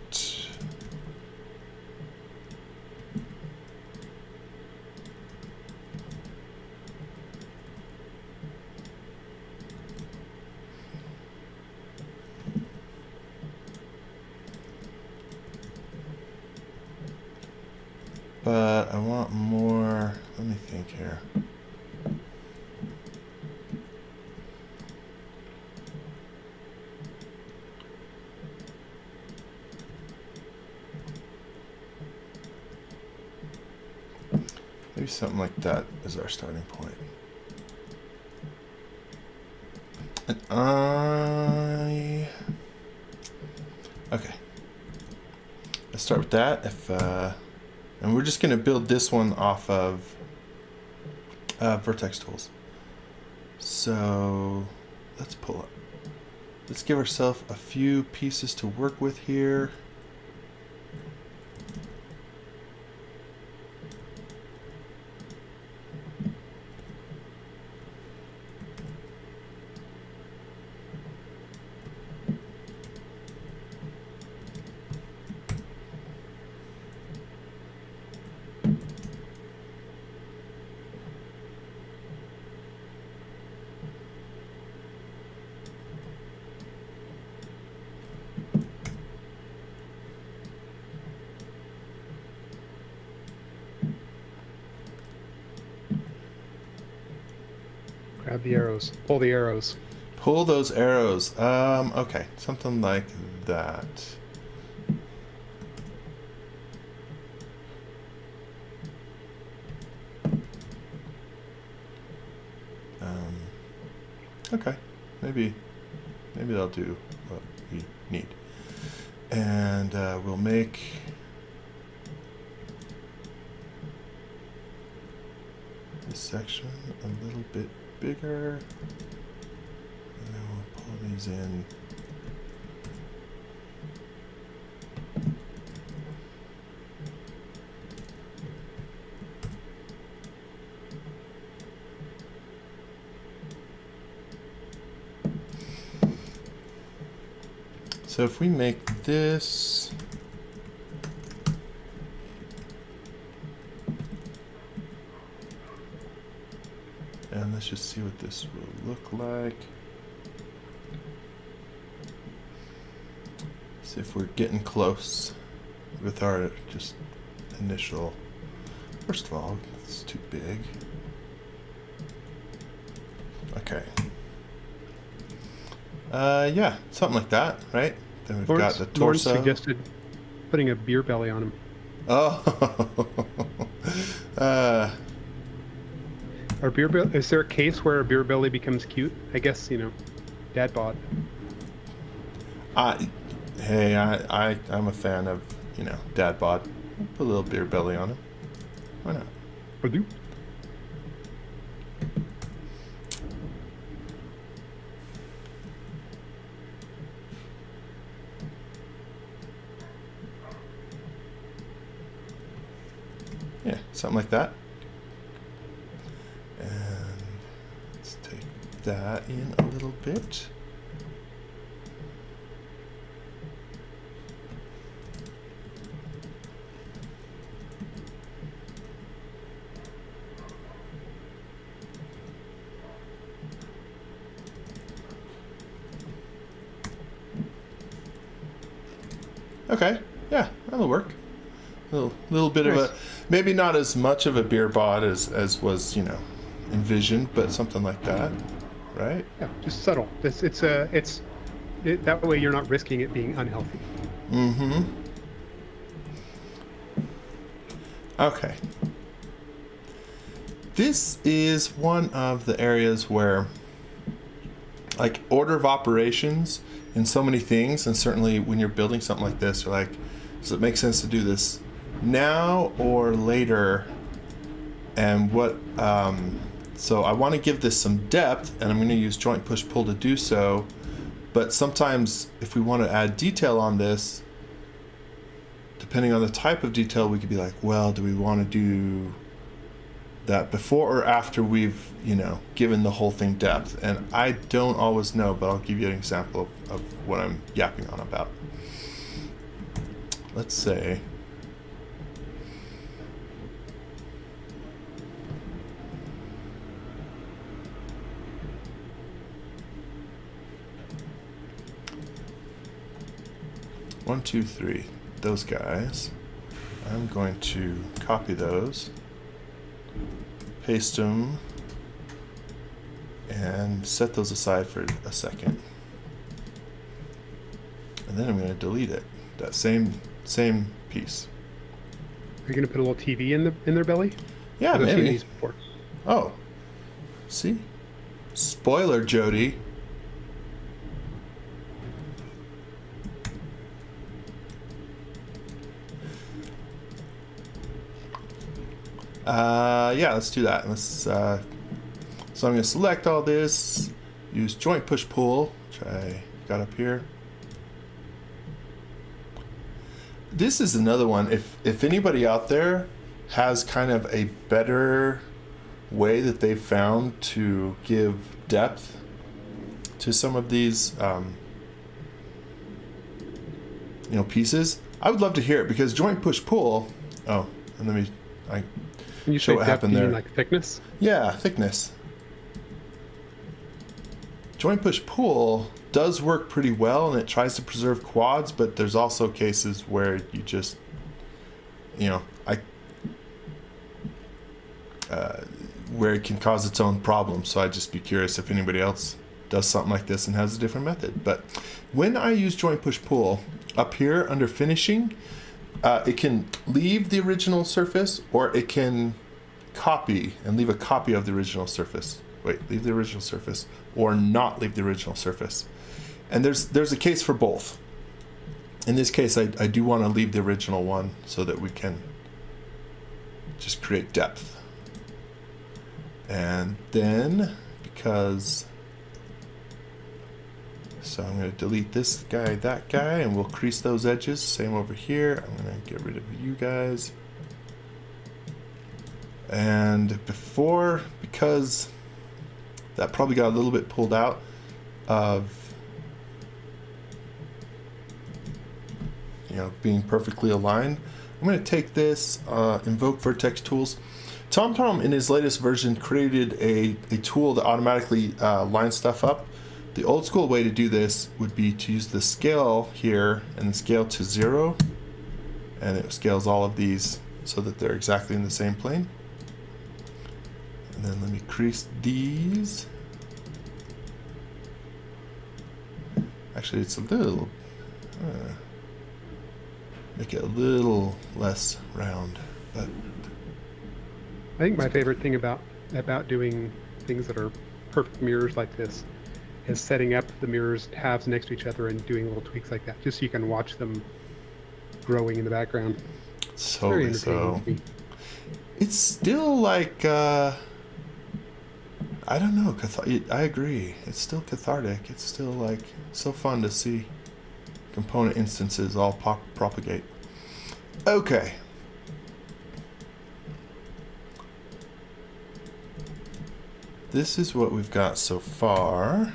But I want more, let me think here. Maybe something like that is our starting point. And okay. Let's start with that. And we're just going to build this one off of vertex tools. So let's pull up. Let's give ourselves a few pieces to work with here. Grab the arrows. Pull the arrows. Pull those arrows. Okay, something like that. Okay, maybe that'll do what we need. And we'll make this section a little bit bigger. And then we'll pull these in. So if we make this and let's just see what this will look like. See if we're getting close with our just initial. First of all, it's too big. Okay. Yeah, something like that, right? Then we've got the Lawrence torso. suggested putting a beer belly on him. Oh. Or beer belly? Is there a case where a beer belly becomes cute? I guess, dad bod. Hey, I'm a fan of, dad bod. Put a little beer belly on him. Why not? Pardon? Yeah, something like that. And let's take that in a little bit. Okay, yeah, that'll work. Little bit Nice. of a, maybe not as much of a beer bod as was, envisioned, but something like that, right? Yeah, just subtle. That way you're not risking it being unhealthy. Mm-hmm. Okay. This is one of the areas where, like, order of operations in so many things, and certainly when you're building something like this, you're like, does it make sense to do this now or later? And what, so I want to give this some depth, and I'm going to use joint push pull to do so. But sometimes if we want to add detail on this, depending on the type of detail, we could be like, well, do we want to do that before or after we've, given the whole thing depth? And I don't always know, but I'll give you an example of what I'm yapping on about. Let's say one, two, three, those guys. I'm going to copy those, paste them, and set those aside for a second. And then I'm going to delete it. That same piece. Are you going to put a little TV in their belly? Yeah, I've seen maybe. these before. Oh, see? Spoiler, Jody. Yeah, let's do that. So I'm going to select all this, use joint push pull, which I got up here. This is another one. If anybody out there has kind of a better way that they've found to give depth to some of these, pieces, I would love to hear it, because joint push pull. Oh, and let me. When you show say what depth, happened you there. mean like thickness? Yeah, thickness. Joint push pull does work pretty well, and it tries to preserve quads, but there's also cases where you just, where it can cause its own problems. So I'd just be curious if anybody else does something like this and has a different method. But when I use joint push pull, up here under finishing, it can leave the original surface, or it can copy and leave a copy of the original surface. Leave the original surface, or not leave the original surface. And there's a case for both. In this case, I do want to leave the original one so that we can just create depth. And then, because, so I'm going to delete this guy, that guy, and we'll crease those edges. Same over here. I'm going to get rid of you guys. And before, because that probably got a little bit pulled out of, you know, being perfectly aligned, I'm going to take this, invoke vertex tools. TomTom in his latest version created a tool that automatically lines stuff up. The old school way to do this would be to use the scale here and scale to 0, and it scales all of these so that they're exactly in the same plane. And then let me crease these. Actually, it's a little, make it a little less round, but I think my favorite thing about doing things that are perfect mirrors like this is setting up the mirrors halves next to each other and doing little tweaks like that, just so you can watch them growing in the background. totally so. It's still like, I don't know, I agree. It's still cathartic. It's still like so fun to see component instances all propagate. Okay. This is what we've got so far.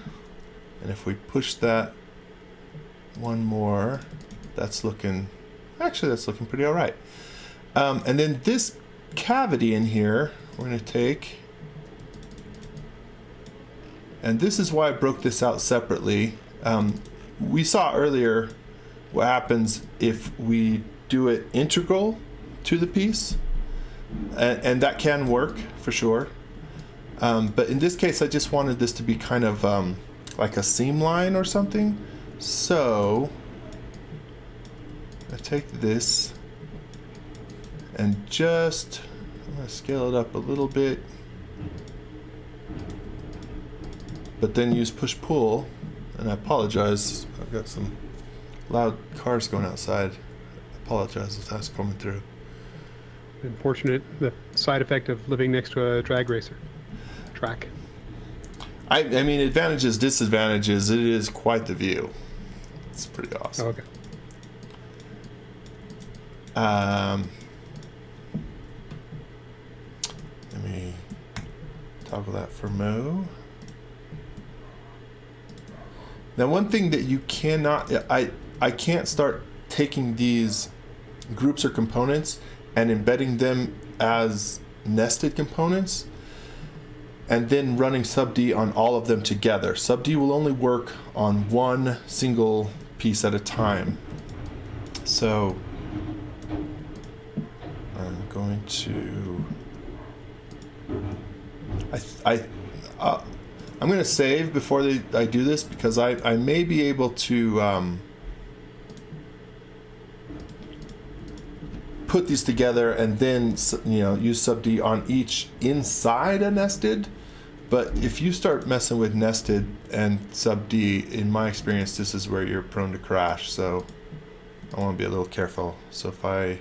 And if we push that one more, that's looking, actually that's looking pretty all right. And then this cavity in here, we're going to take, and this is why I broke this out separately. We saw earlier what happens if we do it integral to the piece, and that can work for sure. But in this case, I just wanted this to be kind of like a seam line or something. So I take this and just, I'm going to scale it up a little bit, but then use push-pull. And I apologize, I've got some loud cars going outside. I apologize if that's coming through. Unfortunate, the side effect of living next to a drag racer track. I mean, advantages, disadvantages, it is quite the view. It's pretty awesome. Oh, okay. Let me toggle that for Mo. Now, one thing that you cannot, I can't start taking these groups or components and embedding them as nested components and then running subd on all of them together. Subd will only work on one single piece at a time. So I'm going to, I'm going to save before I do this, because I may be able to put these together and then, you know, use subd on each inside a nested. But if you start messing with nested and subd, in my experience, this is where you're prone to crash. So I want to be a little careful. So if I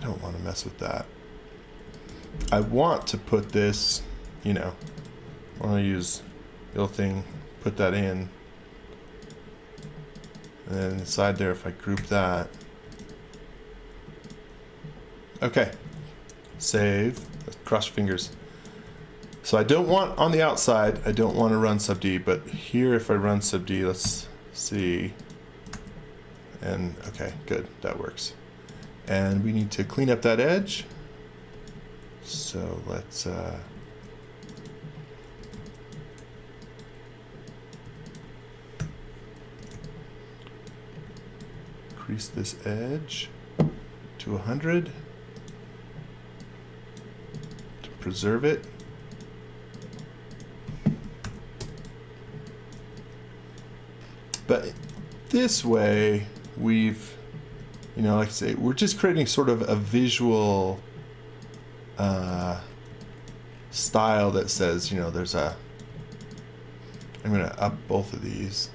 don't want to mess with that. I want to put this, you know, I want to use the little thing, put that in, and then inside there, if I group that, okay, save, cross your fingers. So I don't want, on the outside, I don't want to run subd, but here if I run subd, let's see, and okay, good, that works. And we need to clean up that edge. So let's crease this edge to 100 to preserve it. But this way we've, you know, like I say, we're just creating sort of a visual style that says, you know, there's a, I'm going to up both of these,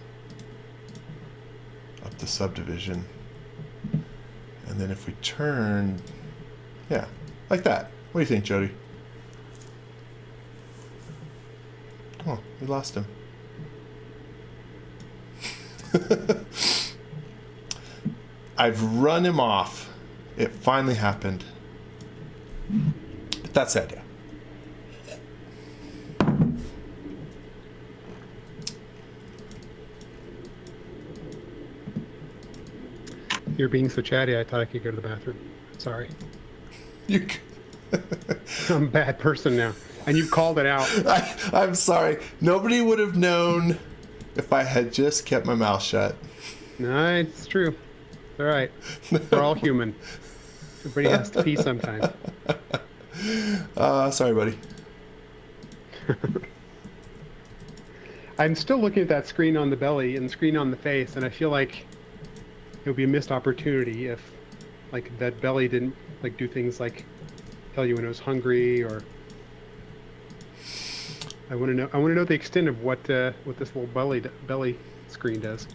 up the subdivision, and then if we turn Yeah, like that. What do you think, Jody? Oh, we lost him. I've run him off. It finally happened. But that's the idea. You're being so chatty, I thought I could go to the bathroom. Sorry. You. I'm a bad person now. And you've called it out. I'm sorry. Nobody would have known if I had just kept my mouth shut. No, it's true. It's all right. We're all human. Everybody has to pee sometime. Sorry, buddy. I'm still looking at that screen on the belly and the screen on the face, and I feel like it would be a missed opportunity if, like, that belly didn't like do things like tell you when it was hungry, or I want to know the extent of what this little belly screen does.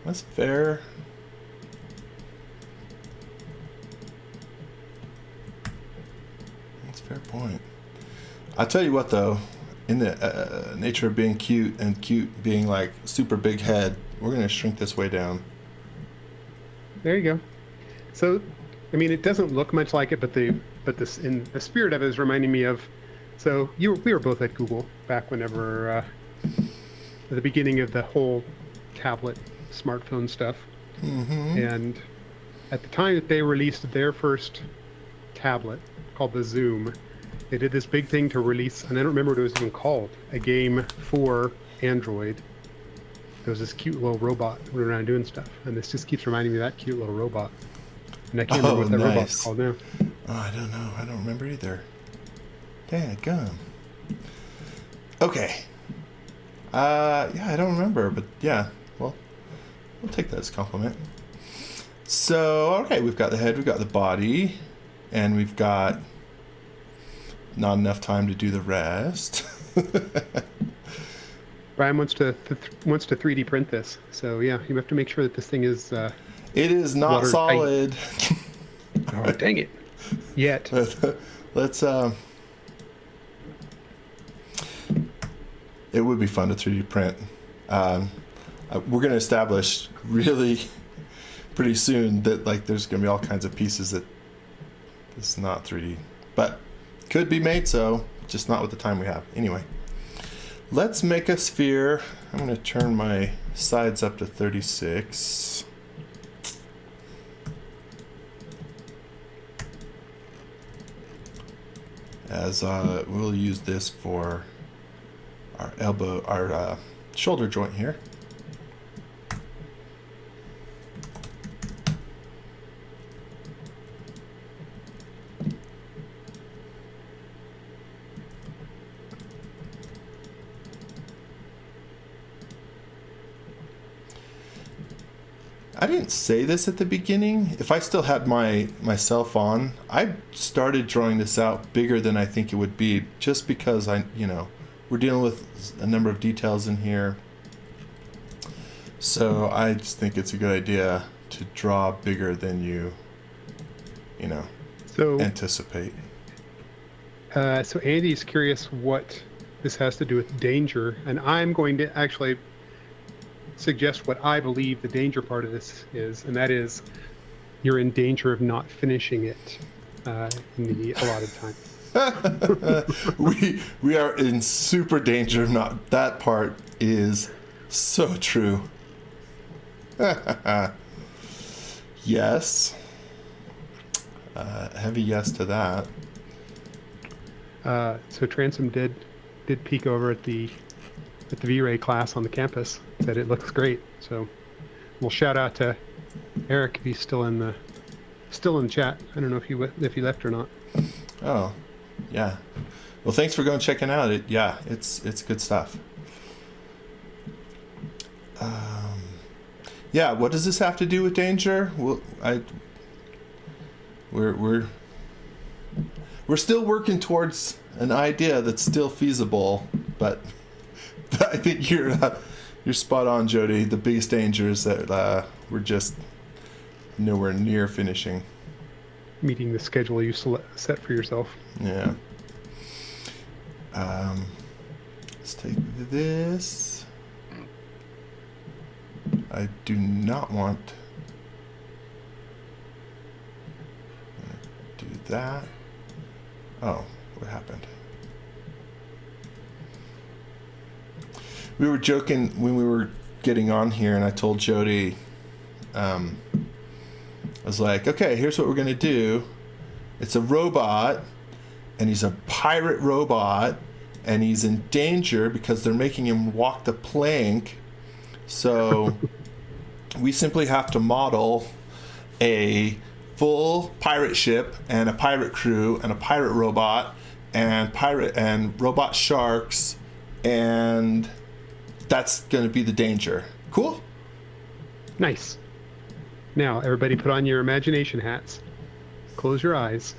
That's fair. That's a fair point. I'll tell you what, though, in the nature of being cute and cute being like super big head, we're going to shrink this way down. There you go. So, I mean, it doesn't look much like it, but this in the spirit of it is reminding me of. So we were both at Google back whenever at the beginning of the whole tablet smartphone stuff, and at the time that they released their first tablet called the Zoom, they did this big thing to release, and I don't remember what it was even called, a game for Android. There was this cute little robot running around doing stuff, and this just keeps reminding me of that cute little robot. And I can't remember what that robot's called now. Oh, I don't know. I don't remember either. Dadgum. Okay. Yeah, I don't remember, but yeah, well, we'll take that as a compliment. So, okay, we've got the head, we've got the body, and we've got not enough time to do the rest. Brian wants to 3D print this, so yeah, you have to make sure that this thing is. It is not solid. Oh, dang it! Yet. Let's. It would be fun to 3D print. We're going to establish really pretty soon that like there's going to be all kinds of pieces that is not 3D, but could be made so, just not with the time we have. Anyway, let's make a sphere. I'm going to turn my sides up to 36. As we'll use this for our shoulder joint here. I didn't say this at the beginning. If I still had myself on, I started drawing this out bigger than I think it would be, just because we're dealing with a number of details in here. So I just think it's a good idea to draw bigger than you anticipate. So Andy's curious what this has to do with danger, and I'm going to actually suggest what I believe the danger part of this is, and that is you're in danger of not finishing it in the allotted time. we are in super danger of not. That part is so true. Yes. Heavy yes to that. So Transom did peek over at the V-Ray class on the campus. Said it looks great. So we'll shout out to Eric if he's still in the chat. I don't know if he left or not. Oh, yeah. Well, thanks for going checking out it. Yeah, it's good stuff. Yeah, what does this have to do with danger? Well, we're still working towards an idea that's still feasible, but I think you're spot on, Jody. The biggest danger is that we're just nowhere near finishing. meeting the schedule you set for yourself. Yeah. Let's take this. I do not want to do that. Oh, what happened? We were joking when we were getting on here, and I told Jody, I was like, okay, here's what we're going to do. It's a robot, and he's a pirate robot, and he's in danger because they're making him walk the plank. So we simply have to model a full pirate ship and a pirate crew and a pirate robot and robot sharks, and that's going to be the danger. Cool? Nice. Now, everybody put on your imagination hats. Close your eyes.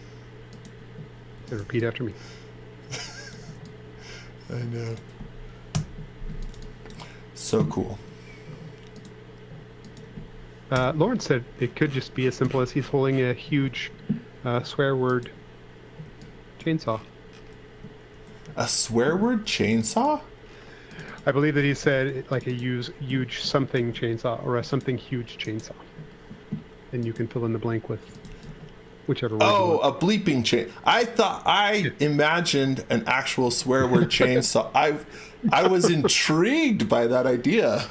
And repeat after me. I know. So cool. Lauren said it could just be as simple as he's holding a huge swear word chainsaw. A swear word chainsaw? I believe that he said like a huge something chainsaw or a something huge chainsaw. And you can fill in the blank with whichever word you Oh, want. a bleeping chain. I imagined an actual swear word chainsaw. I was intrigued by that idea.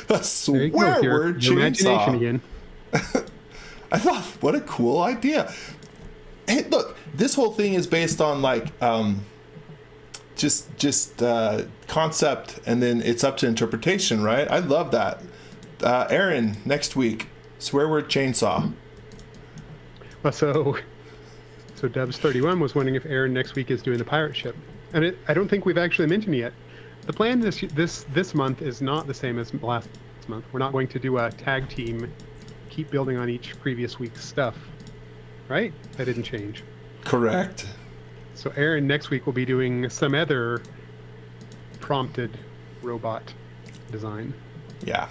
A swear word your chainsaw. imagination again. I thought, what a cool idea. Hey, look, this whole thing is based on like just concept, and then it's up to interpretation, right? I love that. Aaron, next week, swear word chainsaw. Well, so Dubs31 was wondering if Aaron next week is doing the pirate ship, and I don't think we've actually mentioned it yet. The plan this month is not the same as last month. We're not going to do a tag team, keep building on each previous week's stuff, right? That didn't change. Correct. So Aaron next week will be doing some other prompted robot design. Yeah.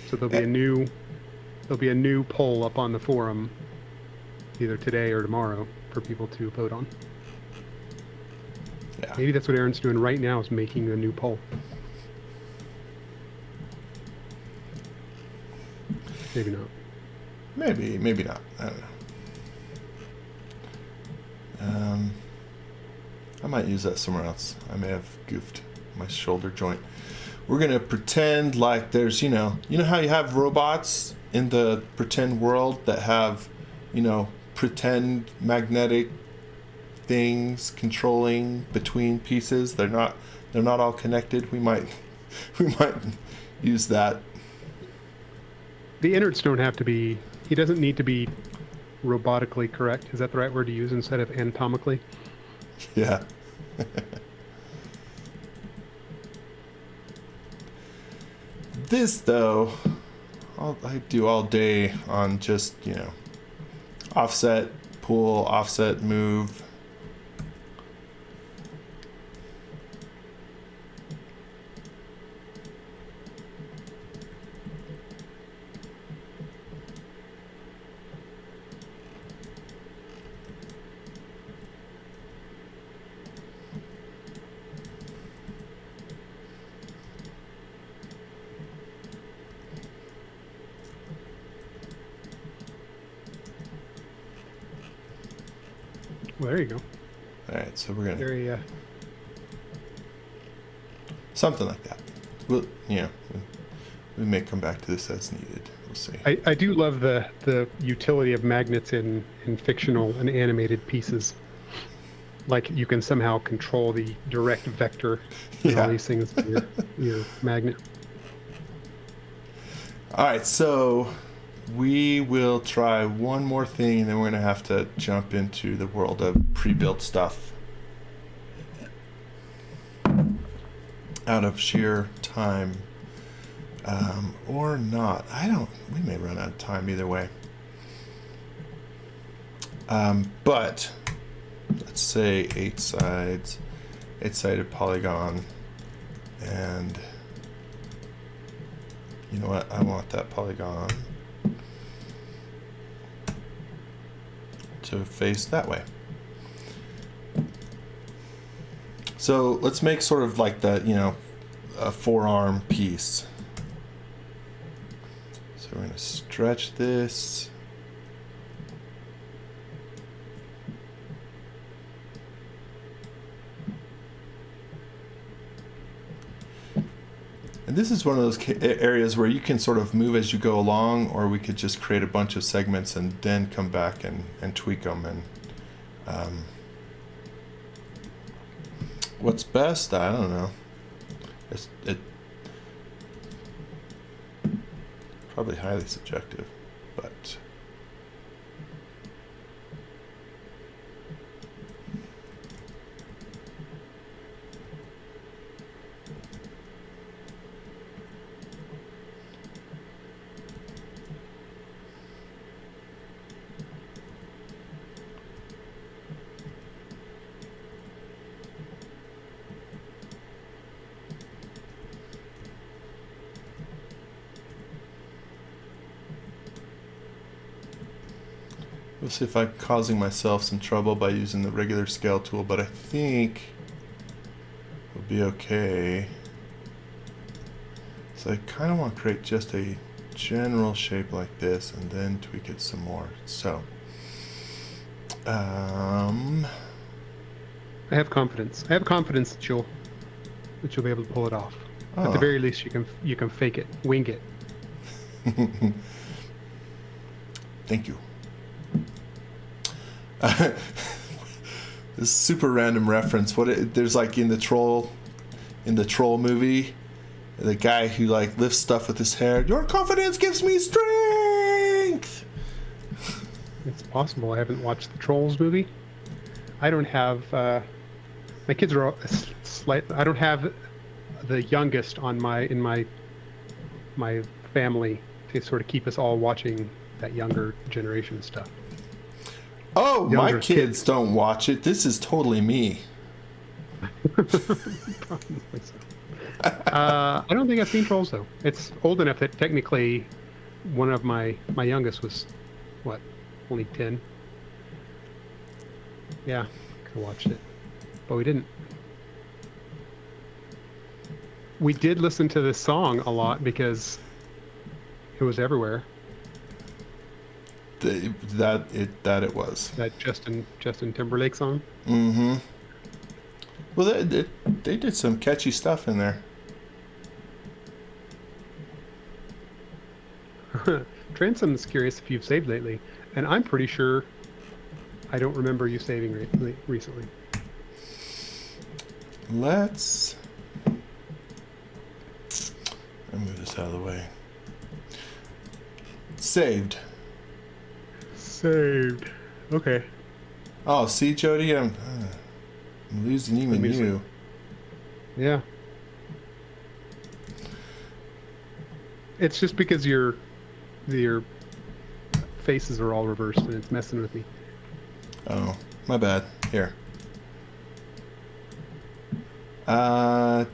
So there'll be a new poll up on the forum, either today or tomorrow, for people to vote on. Yeah. Maybe that's what Aaron's doing right now, is making a new poll. Maybe not. Maybe not. I don't know. I might use that somewhere else. I may have goofed my shoulder joint. We're gonna pretend like there's, you know how you have robots in the pretend world that have, pretend magnetic things controlling between pieces. They're not all connected. We might use that. The innards don't have to be. He doesn't need to be robotically correct. Is that the right word to use instead of anatomically? Yeah. This though, I do all day on just, offset, pull, offset, move. Well, there you go. All right, so we're gonna Very something like that. We'll, we may come back to this as needed. We'll see. I do love the utility of magnets in fictional and animated pieces. Like you can somehow control the direct vector and all these things with your magnet. All right, so we will try one more thing, and then we're going to have to jump into the world of pre-built stuff. Out of sheer time. Or not. We may run out of time either way. But let's say 8 sides, 8-sided polygon, and you know what? I want that polygon to face that way. So let's make sort of like the, a forearm piece. So we're going to stretch this. And this is one of those areas where you can sort of move as you go along, or we could just create a bunch of segments and then come back and tweak them. And what's best? I don't know. It probably highly subjective, but we'll see if I'm causing myself some trouble by using the regular scale tool, but I think we'll be okay. So I kind of want to create just a general shape like this and then tweak it some more. So, I have confidence. I have confidence that you'll be able to pull it off. At the very least, you can fake it, wing it. Thank you. This super random reference. There's like in the troll movie, the guy who like lifts stuff with his hair. Your confidence gives me strength. It's possible. I haven't watched the Trolls movie. I don't have. My kids are all slight. I don't have the youngest in my family to sort of keep us all watching that younger generation stuff. Oh, my kids don't watch it. This is totally me. Probably so. I don't think I've seen Trolls though. It's old enough that technically one of my youngest was only 10. Yeah, could have watched it, but we didn't. We did listen to this song a lot because it was everywhere. It was that Justin Timberlake song. Mm-hmm. Well, they did some catchy stuff in there. Transom's curious if you've saved lately, and I'm pretty sure I don't remember you saving recently. Let's move this out of the way. Saved. Okay. Oh, see, Jody, I'm losing even you. Yeah. It's just because your faces are all reversed and it's messing with me. Oh, my bad. Here.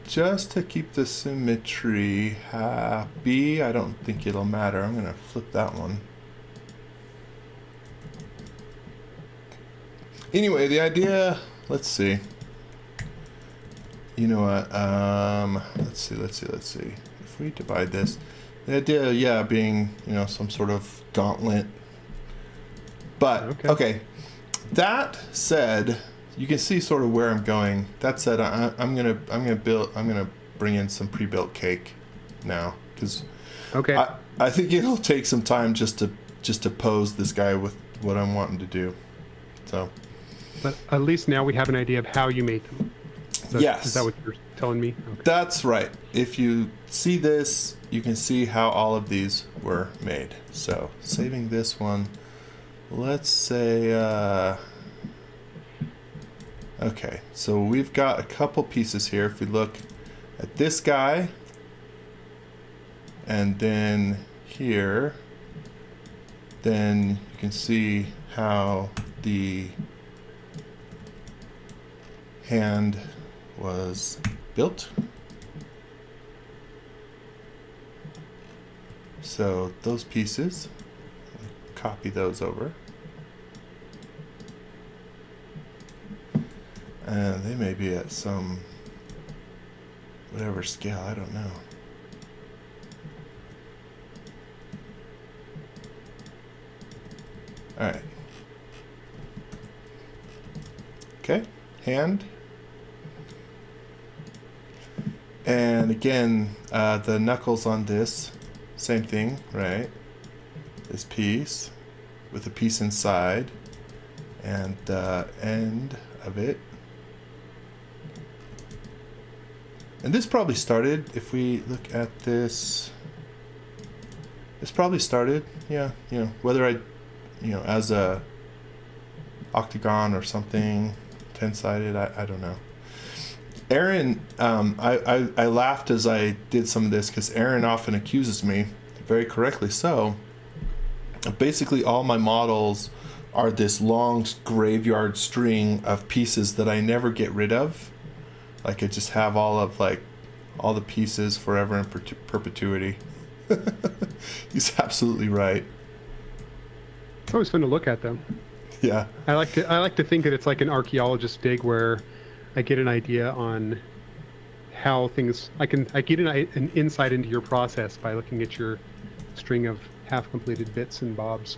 Just to keep the symmetry happy, I don't think it'll matter. I'm gonna flip that one. Anyway, the idea, let's see. You know what, let's see. If we divide this, the idea, yeah, being, some sort of gauntlet. But, okay. That said, you can see sort of where I'm going. That said, I'm gonna bring in some pre-built cake now, because I think it'll take some time just to pose this guy with what I'm wanting to do. So. But at least now we have an idea of how you made them. Yes. Is that what you're telling me? Okay. That's right. If you see this, you can see how all of these were made. So, saving this one, let's say, okay, so we've got a couple pieces here. If we look at this guy, and then here, then you can see how the hand was built. So those pieces, copy those over. And they may be at some whatever scale, I don't know. All right. Okay, hand. And again, the knuckles on this, same thing, right? This piece with a piece inside and the end of it. And this probably started, if we look at this, this probably started, yeah, you know, whether I, you know, as a octagon or something, 10-sided, I don't know. Aaron, I laughed as I did some of this because Aaron often accuses me, very correctly so, basically all my models are this long graveyard string of pieces that I never get rid of. Like I just have all the pieces forever in perpetuity. He's absolutely right. It's always fun to look at them. Yeah. I like to think that it's like an archaeologist dig where I get an idea on how things. I get an insight into your process by looking at your string of half-completed bits and bobs.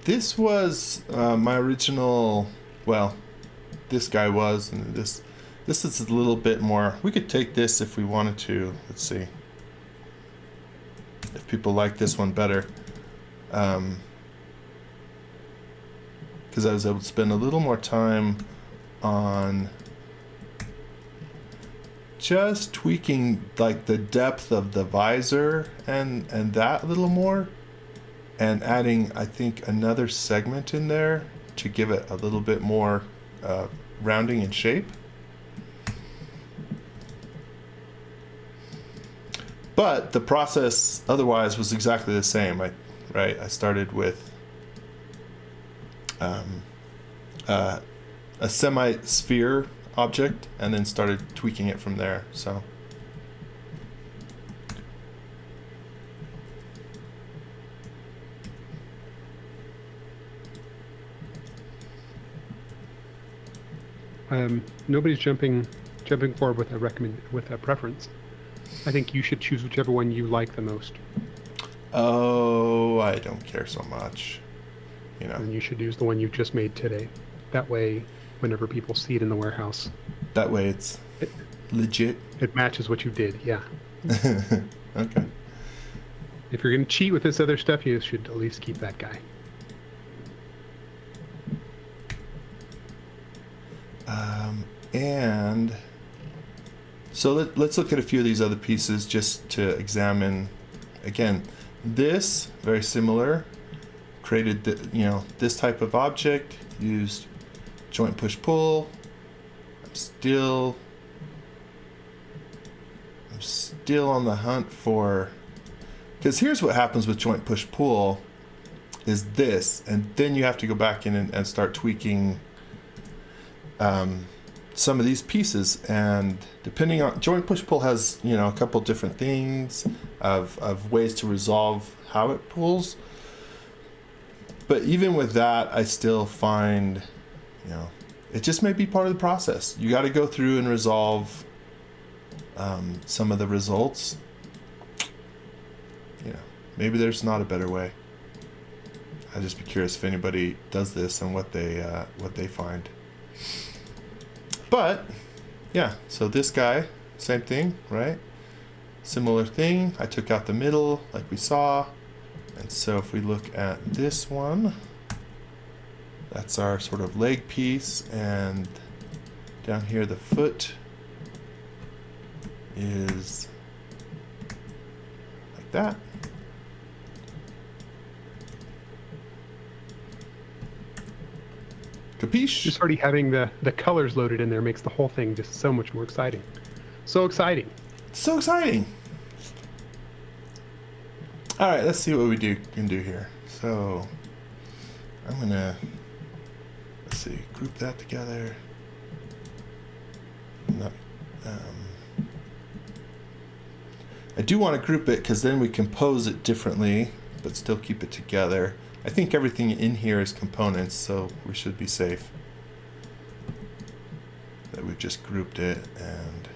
This was my original. Well, this guy was, and this is a little bit more. We could take this if we wanted to. Let's see if people like this one better. Because I was able to spend a little more time on just tweaking like the depth of the visor and that a little more, and adding, I think, another segment in there to give it a little bit more rounding and shape. But the process otherwise was exactly the same. I started with a semi-sphere object and then started tweaking it from there. So nobody's jumping forward with a preference. I think you should choose whichever one you like the most. Oh, I don't care so much. You know. And you should use the one you just made today. That way, whenever people see it in the warehouse, that way it's legit. It matches what you did, yeah. Okay. If you're going to cheat with this other stuff, you should at least keep that guy. And so let's look at a few of these other pieces just to examine. Again, this, very similar. Created this type of object, used joint push pull. I'm still on the hunt for, because here's what happens with joint push pull is this, and then you have to go back in and start tweaking some of these pieces, and depending on joint push pull has a couple different things of ways to resolve how it pulls. But even with that, I still find, it just may be part of the process. You got to go through and resolve some of the results. Maybe there's not a better way. I'd just be curious if anybody does this and what they find. But yeah, so this guy, same thing, right? Similar thing. I took out the middle like we saw. And so if we look at this one, that's our sort of leg piece, and down here the foot is like that. Capiche? Just already having the colors loaded in there makes the whole thing just so much more exciting. So exciting. So exciting. All right, let's see what we can do here. So I'm gonna, let's see, group that together. I do want to group it because then we can pose it differently, but still keep it together. I think everything in here is components, so we should be safe. That we've just grouped it and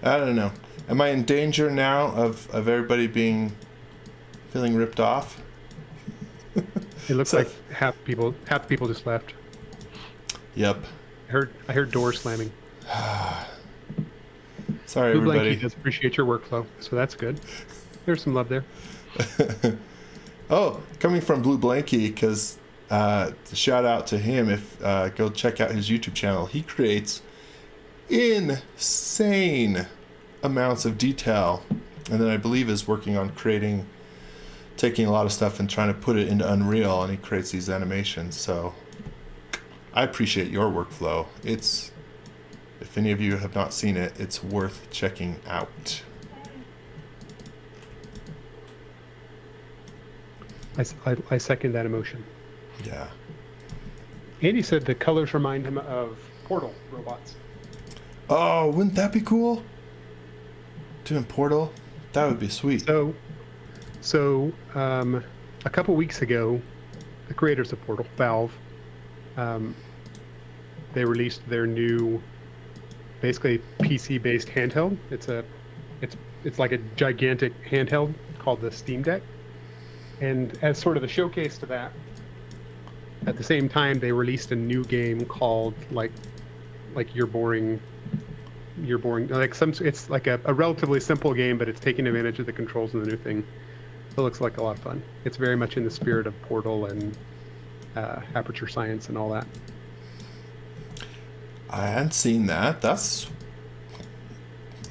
I don't know. Am I in danger now of everybody feeling ripped off? It looks like half the people just left. Yep. I heard doors slamming. Sorry, Blue everybody. Blanky does appreciate your workflow, so that's good. There's some love there. Oh, coming from Blue Blanky, because shout out to him. If go check out his YouTube channel. He creates insane amounts of detail, and then I believe is working on taking a lot of stuff and trying to put it into Unreal, and he creates these animations. So I appreciate your workflow. If any of you have not seen it, it's worth checking out. I second that emotion. Yeah. Andy said the colors remind him of Portal robots. Oh, wouldn't that be cool? Doing Portal? That would be sweet. So a couple weeks ago, the creators of Portal, Valve, they released their new, basically PC-based handheld. It's like a gigantic handheld called the Steam Deck. And as sort of a showcase to that, at the same time they released a new game called like You're Boring, it's like a relatively simple game, but it's taking advantage of the controls in the new thing. It looks like a lot of fun. It's very much in the spirit of Portal and Aperture Science and all that. I hadn't seen that.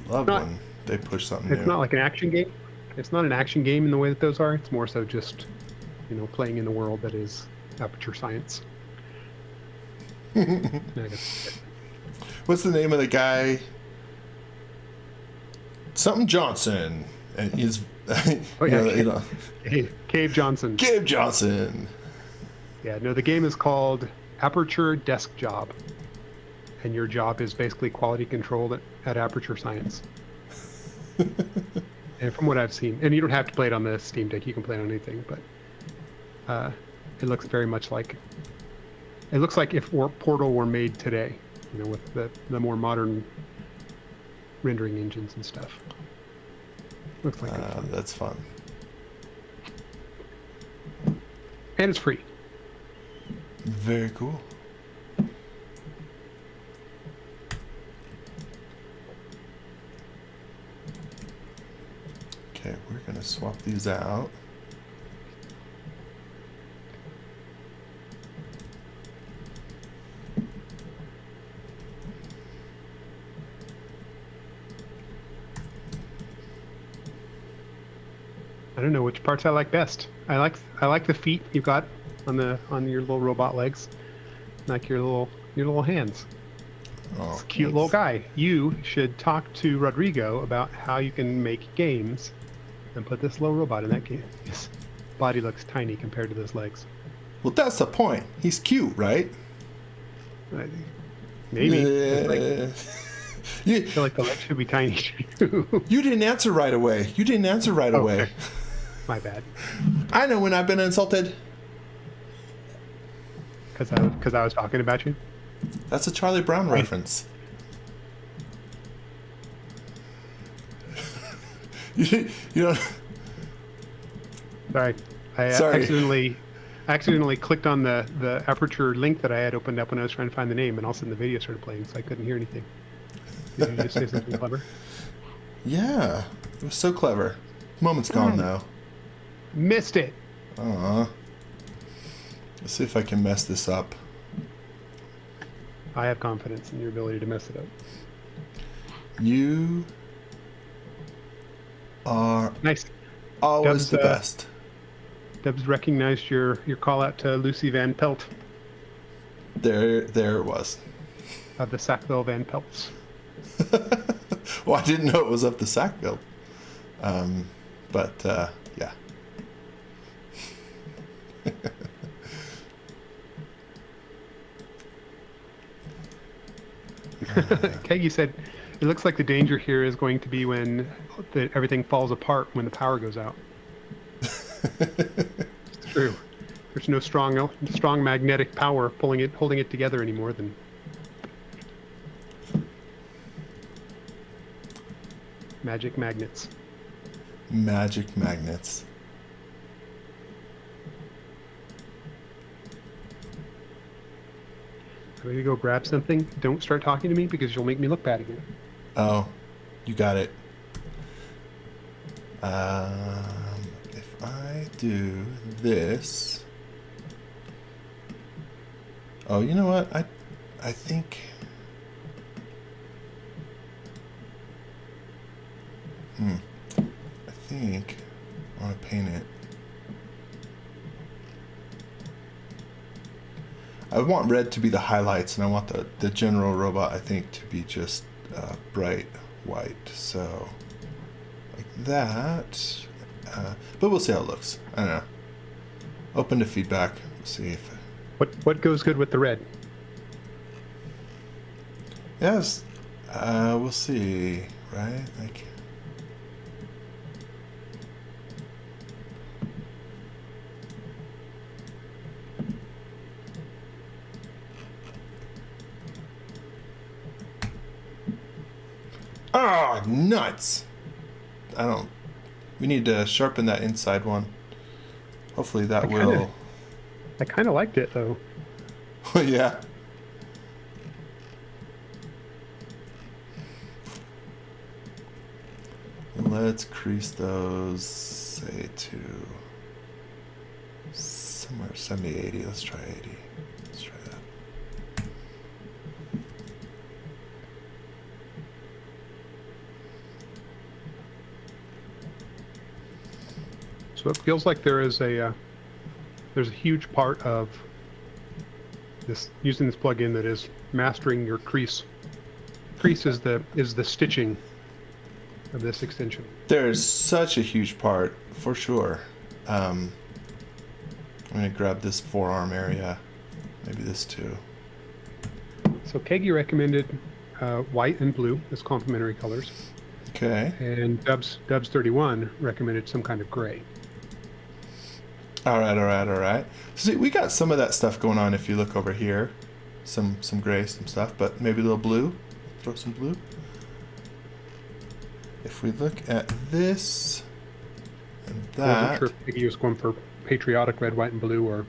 Love when they push something new. It's not like an action game. It's not an action game in the way that those are. It's more so just, playing in the world that is Aperture Science. What's the name of the guy? Something Johnson, and he's Cave Johnson. Cave Johnson. Yeah, no, the game is called Aperture Desk Job, and your job is basically quality control at Aperture Science. And from what I've seen, and you don't have to play it on the Steam Deck, you can play it on anything, but it looks very much like if Portal were made today, with the more modern rendering engines and stuff. Looks like fun. That's fun. And it's free. Very cool. Okay, we're gonna swap these out. I don't know which parts I like best. I like the feet you've got on your little robot legs, like your little hands. Oh, It's a cute little guy. You should talk to Rodrigo about how you can make games and put this little robot in that game. His body looks tiny compared to those legs. Well, that's the point. He's cute, right? Maybe. Yeah. I feel like the legs should be tiny too. You didn't answer right away. Okay. My bad. I know when I've been insulted. Because I was talking about you. That's a Charlie Brown reference. you don't. Sorry. I accidentally clicked on the Aperture link that I had opened up when I was trying to find the name, and all of a sudden the video started playing, so I couldn't hear anything. Did you just say something clever? Yeah, it was so clever. Moment's gone though. Missed it. Let's see if I can mess this up. I have confidence in your ability to mess it up. You are Nice. always the best. Debs recognized your call out to Lucy Van Pelt There it was. of the Sackville Van Pelts. Well, I didn't know it was up the Sackville. But yeah. Alright. Keggy said, it looks like the danger here is going to be when everything falls apart when the power goes out. It's true. There's no strong magnetic power holding it together anymore than magic magnets. Magic magnets. I'm going to go grab something. Don't start talking to me because you'll make me look bad again. Oh, you got it. If I do this. Oh, you know what? I think. I think I want to paint it. I want red to be the highlights, and I want the general robot, I think, to be just bright white. So, like that. But we'll see how it looks. I don't know. Open to feedback. We'll see if. What goes good with the red? Yes. We'll see. Right? Like. Oh, nuts! We need to sharpen that inside one. Hopefully that will. I kind of liked it though. Oh, yeah. Let's crease those, say, to somewhere 70, 80. Let's try 80. Let's try that. So it feels like there's a huge part of this using this plugin that is mastering your crease. Crease is the stitching of this extension. There's such a huge part, for sure. I'm gonna grab this forearm area, maybe this too. So Keggy recommended white and blue as complementary colors. Okay. And Dubs 31 recommended some kind of gray. All right. See, we got some of that stuff going on if you look over here. Some gray, some stuff, but maybe a little blue. Throw some blue. If we look at this and I wasn't that. sure if Keggy was going for patriotic red, white, and blue, or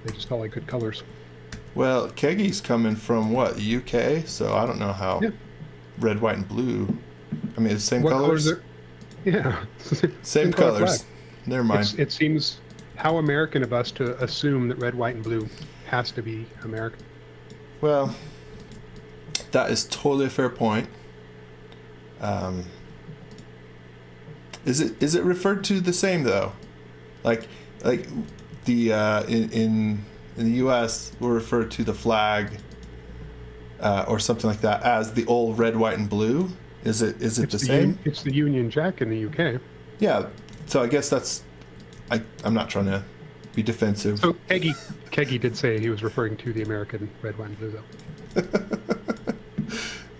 they just felt like good colors. Well, Keggy's coming from what, the UK? So I don't know how red, white, and blue. I mean, it's the same What colors? are, yeah. Same color colors. flag. Never mind. It seems how American of us to assume that red, white, and blue has to be American. Well, that is totally a fair point. Is it referred to the same though? Like the in the U.S. we'll refer to the flag or something like that as the old red, white, and blue. Is it the same? It's the Union Jack in the UK. Yeah. So I guess that's. I'm not trying to be defensive. So Keggy did say he was referring to the American red, white, and blue though.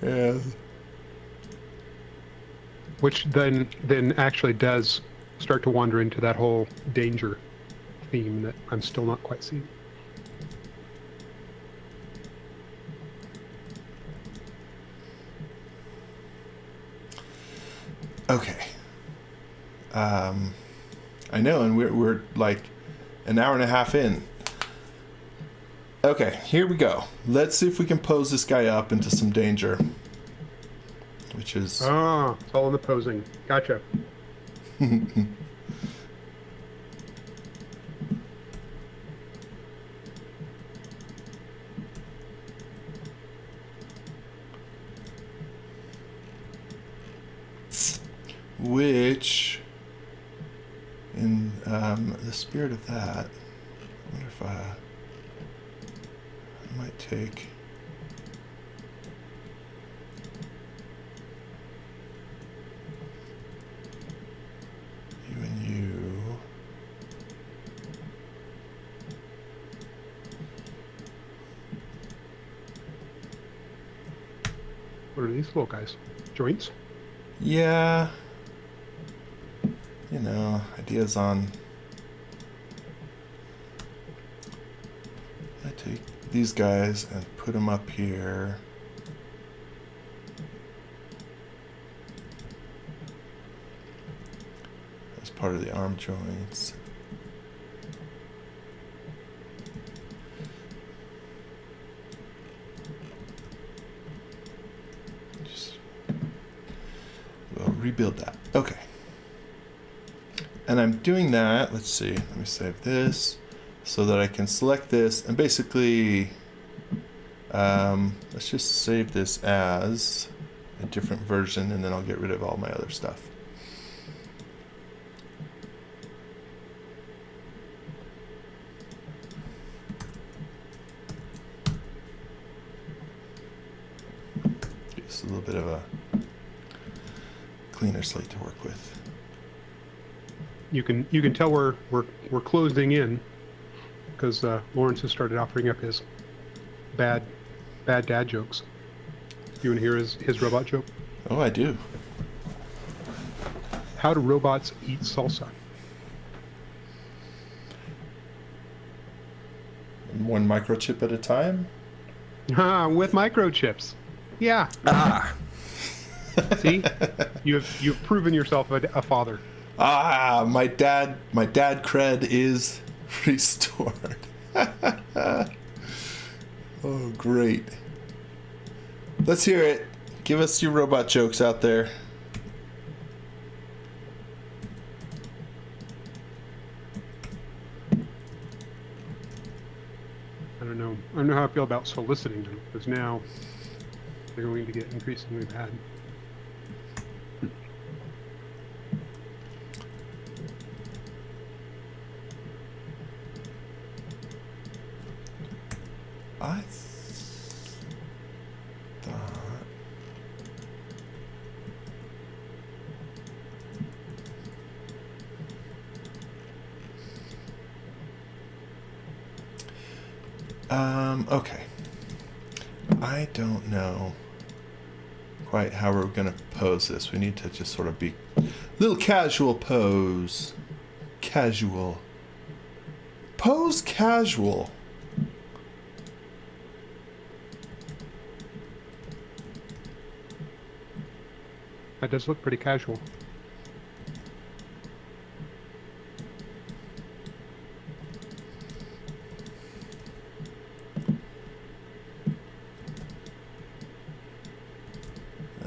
Yeah. Which then actually does start to wander into that whole danger theme that I'm still not quite seeing. Okay. I know, and we're like an hour and a half in. Okay, here we go. Let's see if we can pose this guy up into some danger. Which is... Ah, it's all in the posing. Gotcha. Which, in the spirit of that, I wonder if I might take... you and you. What are these little guys? Joints? Yeah. You know, ideas on... I take these guys and put them up here. As part of the arm joints. We'll rebuild that. Okay. And I'm doing that. Let's see. Let me save this so that I can select this and basically let's just save this as a different version and then I'll get rid of all my other stuff. Just a little bit of a cleaner slate to work with. You can tell we're closing in because Lawrence has started offering up his bad dad jokes. You want to hear his robot joke? Oh, I do. How do robots eat salsa? One microchip at a time? With microchips. Yeah. Ah. See, you've proven yourself a father. Ah, my dad cred is restored. Oh, great. Let's hear it. Give us your robot jokes out there. I don't know how I feel about soliciting them because now they're going to get increasingly bad. I thought... Okay. I don't know quite how we're going to pose this. We need to just sort of be a little casual pose. Casual. Pose casual. That does look pretty casual.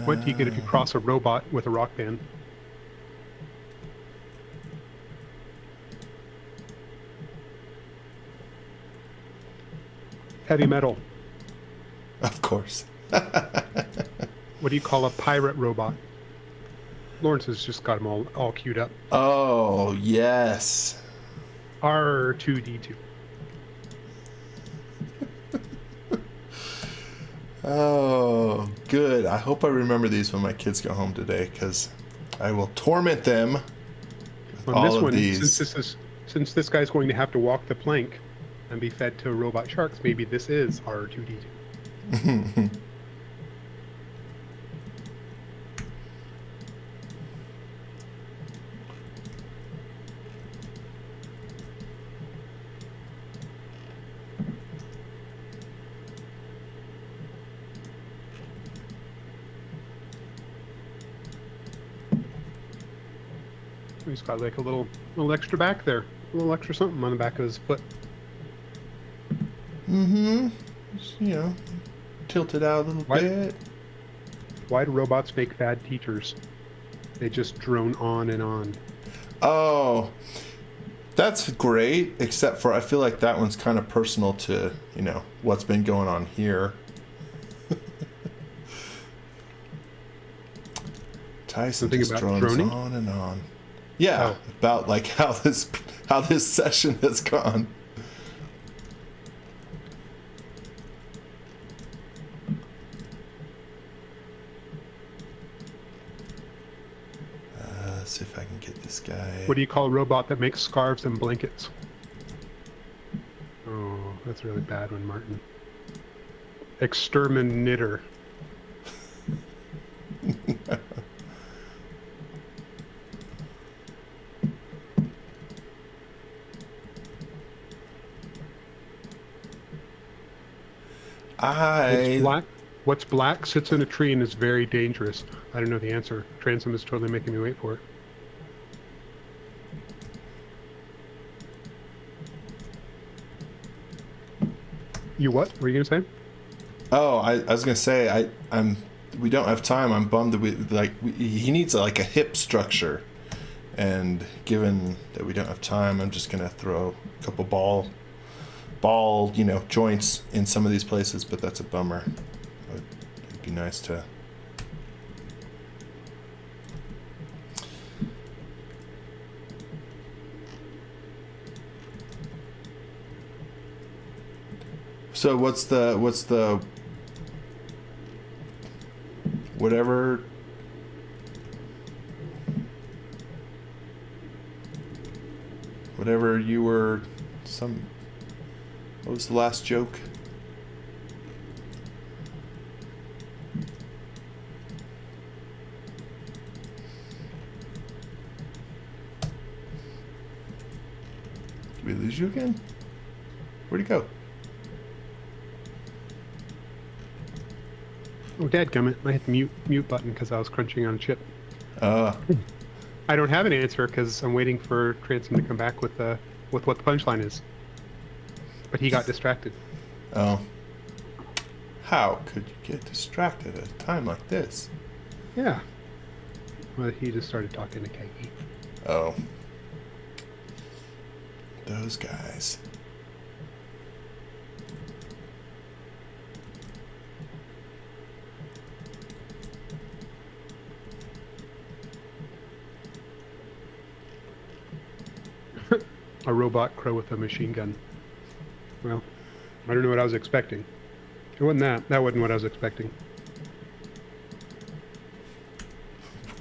What do you get if you cross a robot with a rock band? Heavy metal. Of course. What do you call a pirate robot? Lawrence has just got them all queued up. Oh, yes. R2D2. Oh, good. I hope I remember these when my kids go home today, because I will torment them with On all this of one, these. since this guy's going to have to walk the plank and be fed to robot sharks, maybe this is R2D2. He's got like a little extra back there, a little extra something on the back of his foot. Mm-hmm. Just, you know, tilt it out a little bit. Why do robots make bad teachers? They just drone on and on. Oh, that's great, except for I feel like that one's kind of personal to, you know, what's been going on here. Tyson Something just about drones droning? on and on. Yeah, Oh. about like how this session has gone. Let's see if I can get this guy. What do you call a robot that makes scarves and blankets? Oh, that's a really bad one, Martin. Exterminator. It's I black. What's black sits in a tree and is very dangerous. I don't know the answer. Transom is totally making me wait for it. You what? Were you gonna say? Oh, I was gonna say we don't have time. I'm bummed that he needs like a hip structure, and given that we don't have time, I'm just gonna throw a couple ball joints in some of these places. But that's a bummer. It'd be nice to. So what's the whatever you were what was the last joke? Did we lose you again? Where'd he go? Oh, dadgummit. I hit the mute button because I was crunching on a chip. Uh, I don't have an answer because I'm waiting for Transom to come back with what the punchline is. But he got distracted. Oh. How could you get distracted at a time like this? Yeah. Well, he just started talking to Kagi. Oh. Those guys. A robot crow with a machine gun. Well, I don't know what I was expecting. It wasn't that. That wasn't what I was expecting.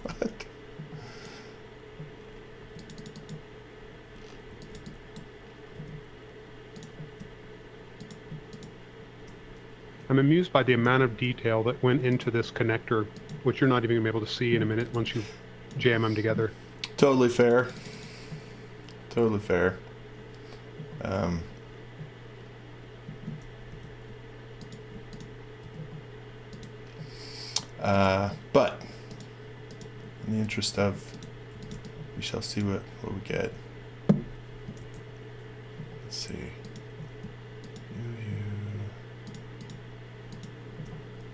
What? I'm amused by the amount of detail that went into this connector, which you're not even going to be able to see in a minute once you jam them together. Totally fair. Totally fair. But in the interest of, we shall see what we get. Let's see.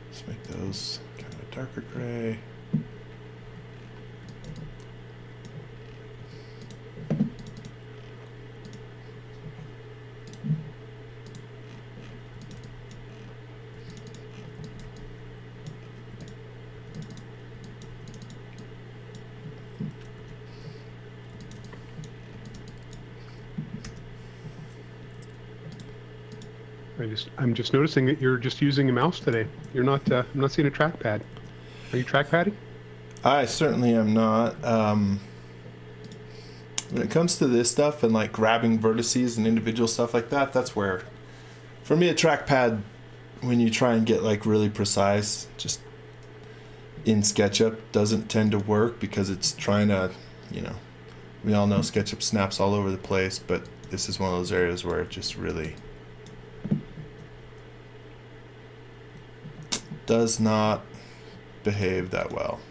Let's make those kind of a darker gray. I'm just noticing that you're just using a mouse today. You're not. I'm not seeing a trackpad. Are you trackpadding? I certainly am not. When it comes to this stuff and like grabbing vertices and individual stuff like that, that's where, for me, a trackpad, when you try and get like really precise, just in SketchUp doesn't tend to work because it's trying to, we all know SketchUp snaps all over the place, but this is one of those areas where it just really does not behave that well.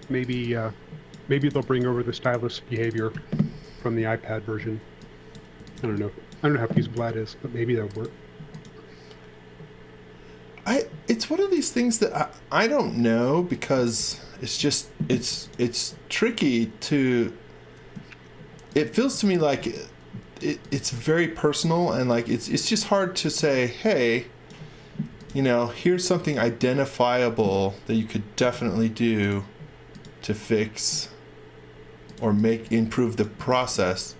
Maybe they'll bring over the stylus behavior from the iPad version. I don't know. I don't know how feasible that is, but maybe that'll work. It's one of these things that I don't know, because it's just it's tricky to. It feels to me like it's very personal, and like it's just hard to say, hey, here's something identifiable that you could definitely do to fix or improve the process,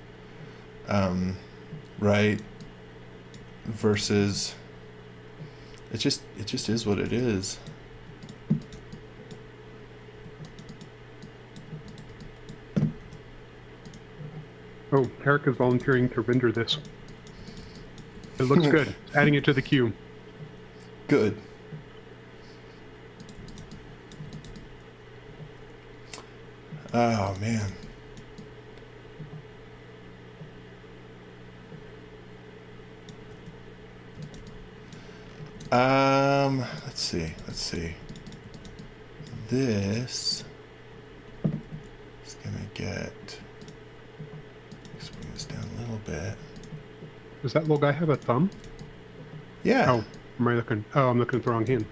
right? Versus it just is what it is. Oh, Eric is volunteering to render this. It looks good. Adding it to the queue. Good. Oh, man. Let's see. This is gonna get. Let's bring this down a little bit. Does that little guy have a thumb? Yeah. Oh, am I looking? Oh, I'm looking at the wrong hand.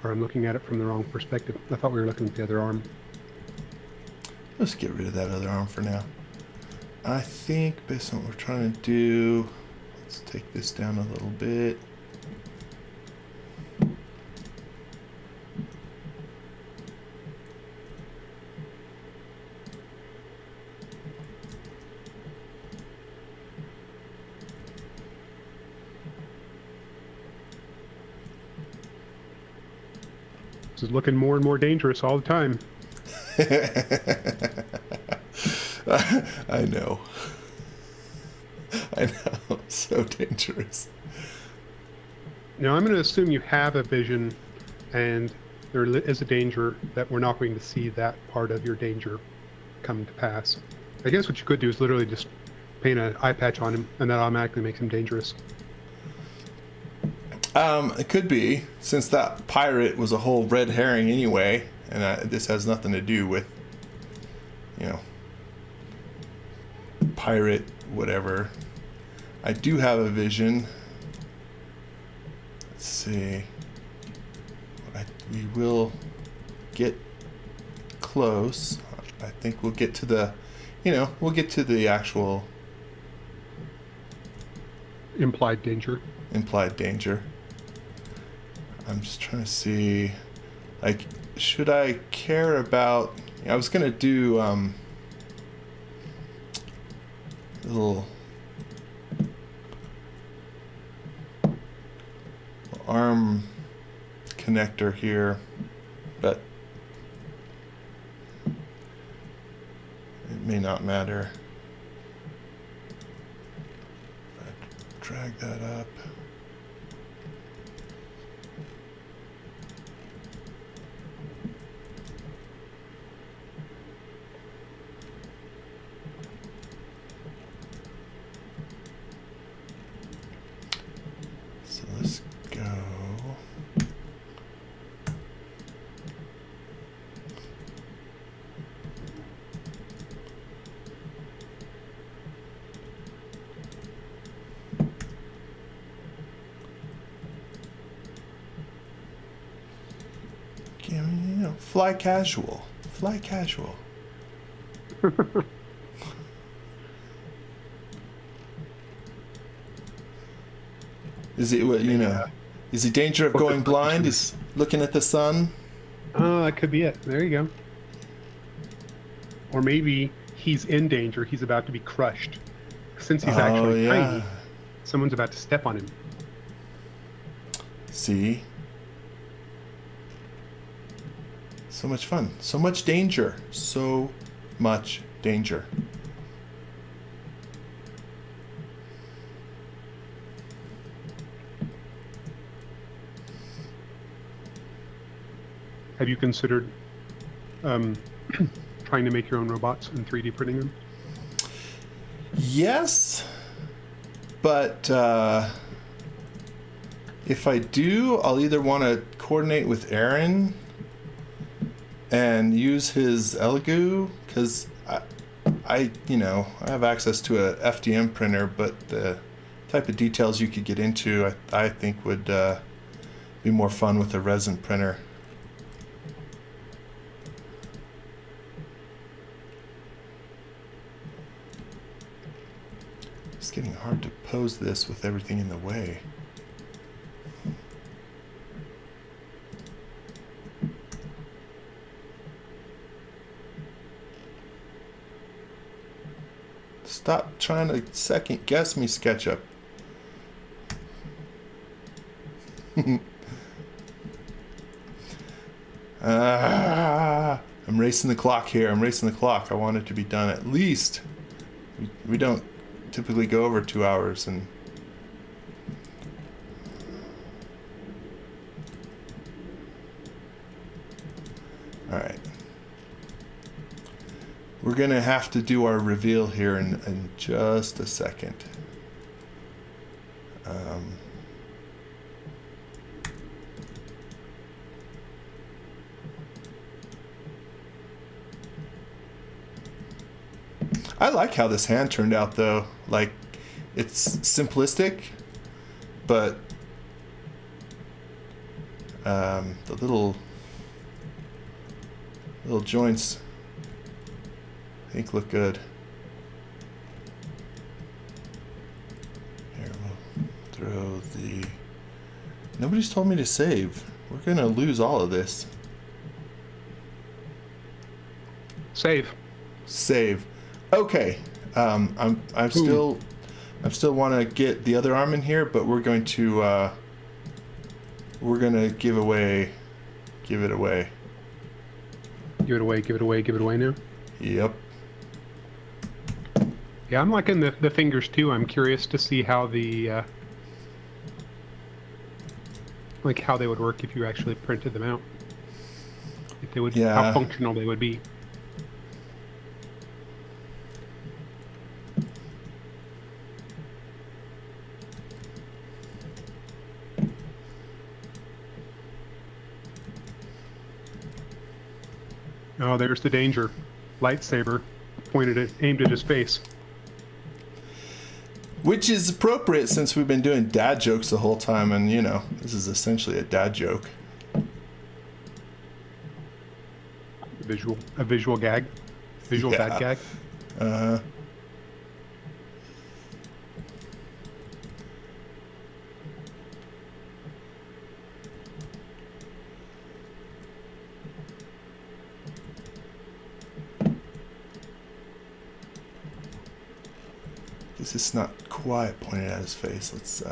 Or I'm looking at it from the wrong perspective. I thought we were looking at the other arm. Let's get rid of that other arm for now. I think based on what we're trying to do, let's take this down a little bit. This is looking more and more dangerous all the time. I know. I know. So dangerous. Now, I'm going to assume you have a vision, and there is a danger that we're not going to see that part of your danger come to pass. I guess what you could do is literally just paint an eye patch on him, and that automatically makes him dangerous. It could be, since that pirate was a whole red herring anyway, and this has nothing to do with, pirate whatever. I do have a vision. Let's see. We will get close. I think we'll get to the, we'll get to the actual Implied danger. I'm just trying to see, like, should I care about, I was going to do a little arm connector here, but it may not matter. If I drag that up. So let's go. Fly casual. Is it, is he danger of going blind? Is looking at the sun? Oh, that could be it. There you go. Or maybe he's in danger. He's about to be crushed. Since he's actually tiny, someone's about to step on him. See? So much fun. So much danger. So much danger. Have you considered trying to make your own robots and 3D printing them? Yes, but if I do, I'll either want to coordinate with Aaron and use his Elegoo, because I have access to a FDM printer, but the type of details you could get into, I think would be more fun with a resin printer. It's getting hard to pose this with everything in the way. Stop trying to second guess me, SketchUp. I'm racing the clock here. I want it to be done at least. We don't typically go over 2 hours, and all right. We're going to have to do our reveal here in just a second. I like how this hand turned out, though. Like, it's simplistic, but the little joints, I think, look good. Here, we'll throw the... Nobody's told me to save. We're gonna lose all of this. Save. Save. Okay. I'm still want to get the other arm in here, but we're gonna give it away. Give it away now. Yep. Yeah, I'm liking the fingers too. I'm curious to see how the like how they would work if you actually printed them out. If they would, how functional they would be. Oh, there's the danger. Lightsaber aimed at his face. Which is appropriate since we've been doing dad jokes the whole time, and you know, this is essentially a dad joke. A visual gag. Visual dad gag. This is not quite pointed at his face. Let's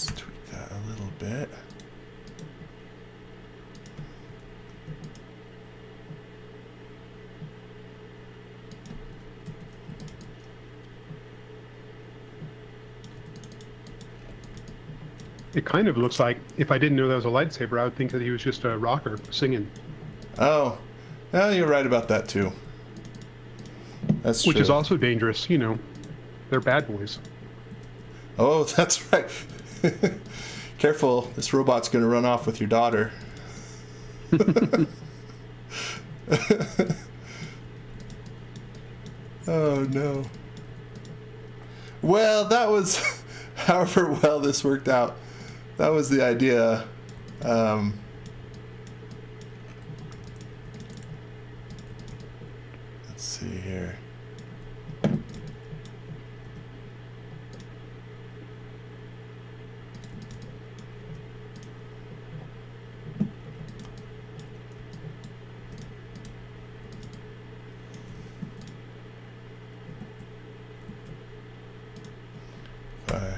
tweak that a little bit. It kind of looks like, if I didn't know that was a lightsaber, I would think that he was just a rocker singing. Oh, well, you're right about that too. That's Which true. is also dangerous, you know. They're bad boys. Oh, that's right. Careful, this robot's gonna run off with your daughter. Oh no. Well, that was however well this worked out. That was the idea. Let's see here. If I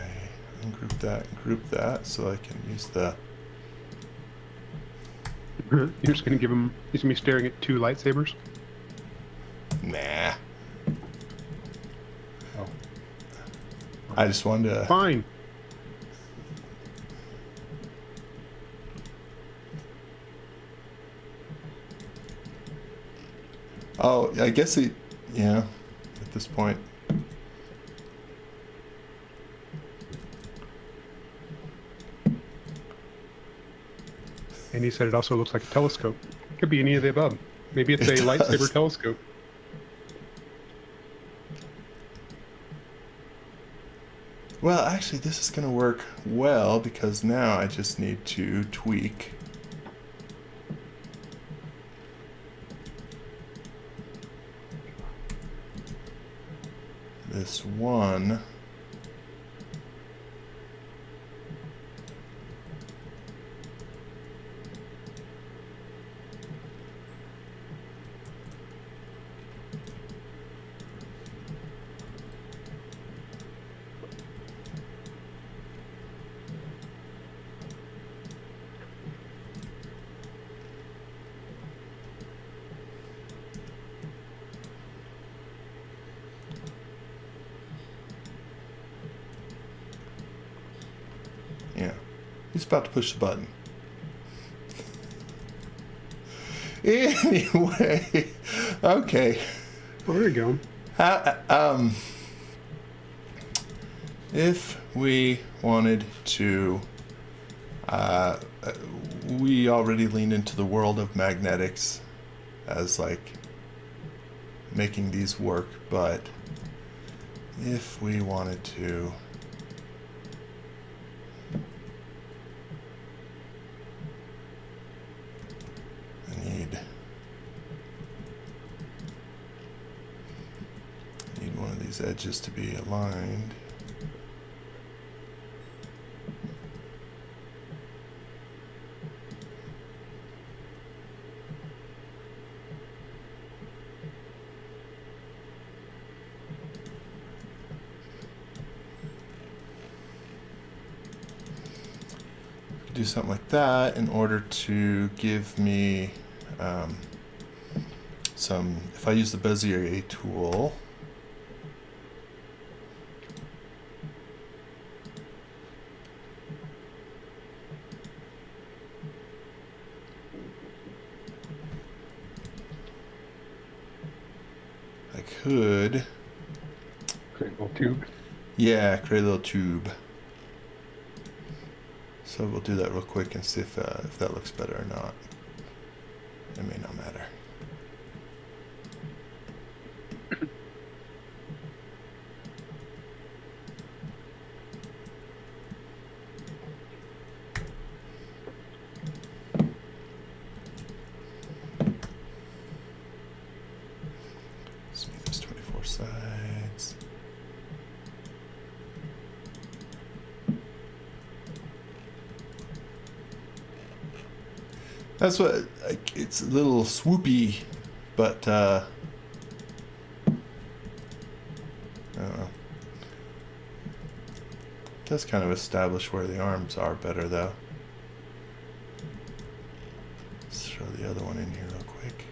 ungroup that and group that so I can use the... You're just going to give him... He's going to be staring at two lightsabers? Nah. Oh. I just wanted to... Fine. Oh, I guess he... Yeah, at this point. And he said it also looks like a telescope. Could be any of the above. Maybe it's It a does. lightsaber telescope. Well, actually, this is going to work well because now I just need to tweak this one. He's about to push the button. Anyway, okay. Well, there you go. If we wanted to, we already lean into the world of magnetics as like making these work, but if we wanted to I need one of these edges to be aligned. Do something like that in order to give me some, if I use the Bezier tool, I could, Create a little tube. yeah, create a little tube. So we'll do that real quick and see if that looks better or not. It may not matter. Let's make this 24 sides. That's what, like, it's a little swoopy, but I don't know. It does kind of establish where the arms are better, though. Let's throw the other one in here real quick.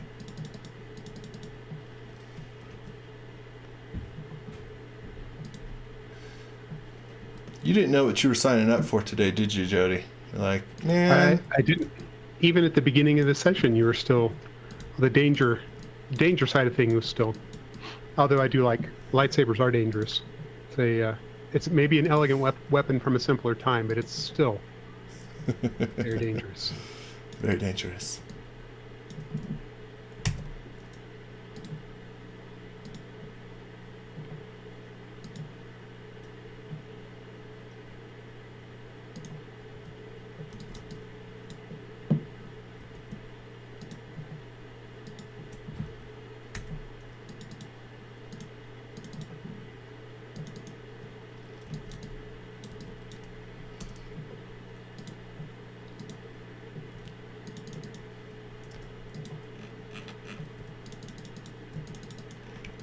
You didn't know what you were signing up for today, did you, Jody? You're like, man. I didn't. Even at the beginning of the session, you were still, the danger side of things was still, although I do like, lightsabers are dangerous. It's maybe an elegant weapon from a simpler time, but it's still very dangerous. Very dangerous.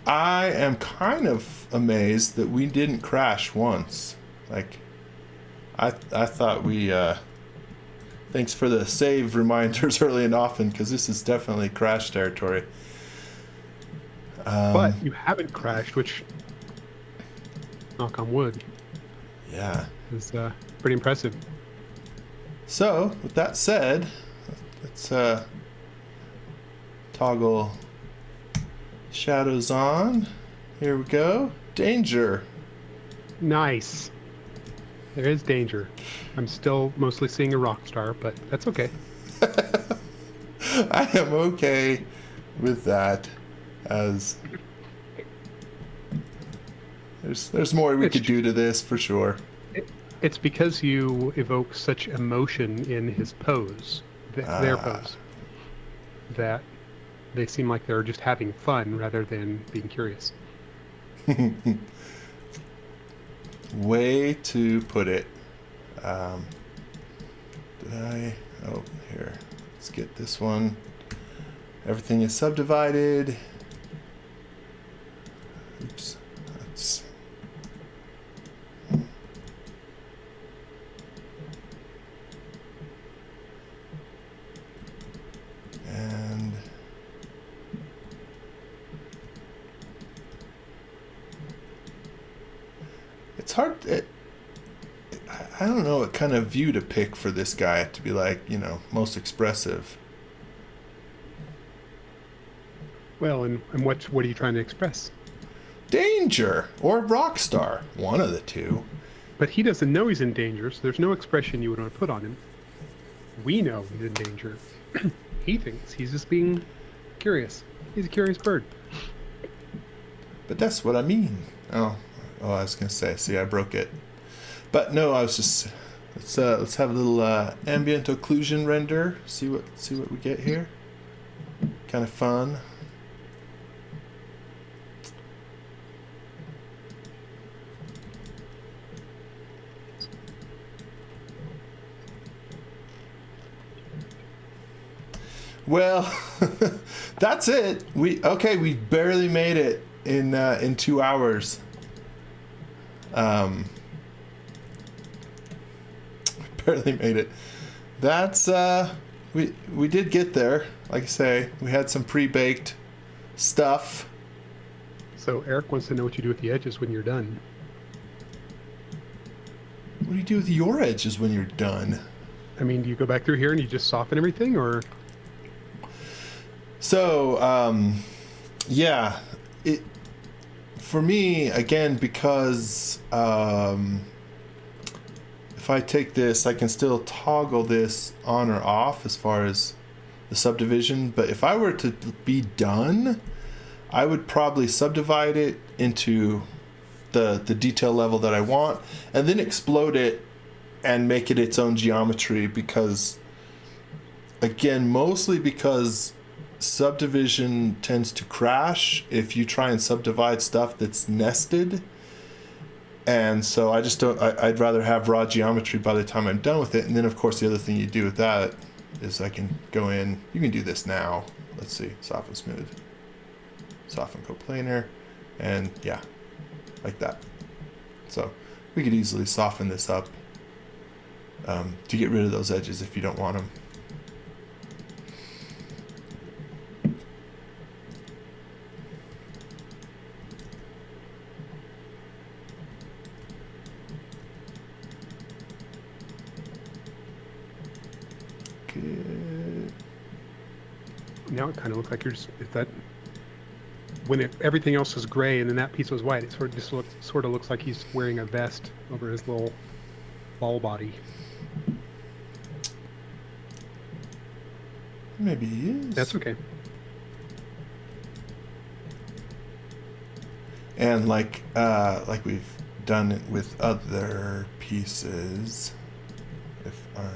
I am kind of amazed that we didn't crash once. Like, I thought we, thanks for the save reminders early and often, because this is definitely crash territory. But you haven't crashed, which, knock on wood, Yeah. is pretty impressive. So, with that said, let's toggle shadows on. Here we go. Danger. Nice. There is danger. I'm still mostly seeing a rock star, but that's okay. I am okay with that, as there's more we could do to this for sure. It's because you evoke such emotion in his pose, their pose, that they seem like they're just having fun rather than being curious. Way to put it. Did I? Oh, here. Let's get this one. Everything is subdivided. Oops. That's. And it's hard. I don't know what kind of view to pick for this guy to be like, most expressive. Well, and what are you trying to express? Danger or rock star, one of the two. But he doesn't know he's in danger, so there's no expression you would want to put on him. We know he's in danger. He thinks he's just being curious. He's a curious bird. But that's what I mean. Oh, I was gonna say. See, I broke it. But no, I was just let's have a little ambient occlusion render. See what we get here. Kind of fun. Well, that's it. We barely made it in 2 hours. Barely made it. That's we did get there. Like I say, we had some pre-baked stuff. So Eric wants to know what you do with the edges when you're done. What do you do with your edges when you're done? I mean, do you go back through here and you just soften everything, or? So, yeah, for me, again, because if I take this, I can still toggle this on or off as far as the subdivision. But if I were to be done, I would probably subdivide it into the detail level that I want, and then explode it and make it its own geometry, because, again, mostly because subdivision tends to crash if you try and subdivide stuff that's nested. And so I just don't, I'd rather have raw geometry by the time I'm done with it. And then of course the other thing you do with that is I can go in, you can do this now. Let's see, soften smooth, soften coplanar, and yeah, like that. So we could easily soften this up to get rid of those edges if you don't want them. Now it kind of looks like you're just, if that, when everything else is gray and then that piece was white, it sort of looks like he's wearing a vest over his little ball body. Maybe he is. That's okay. And like we've done it with other pieces, if I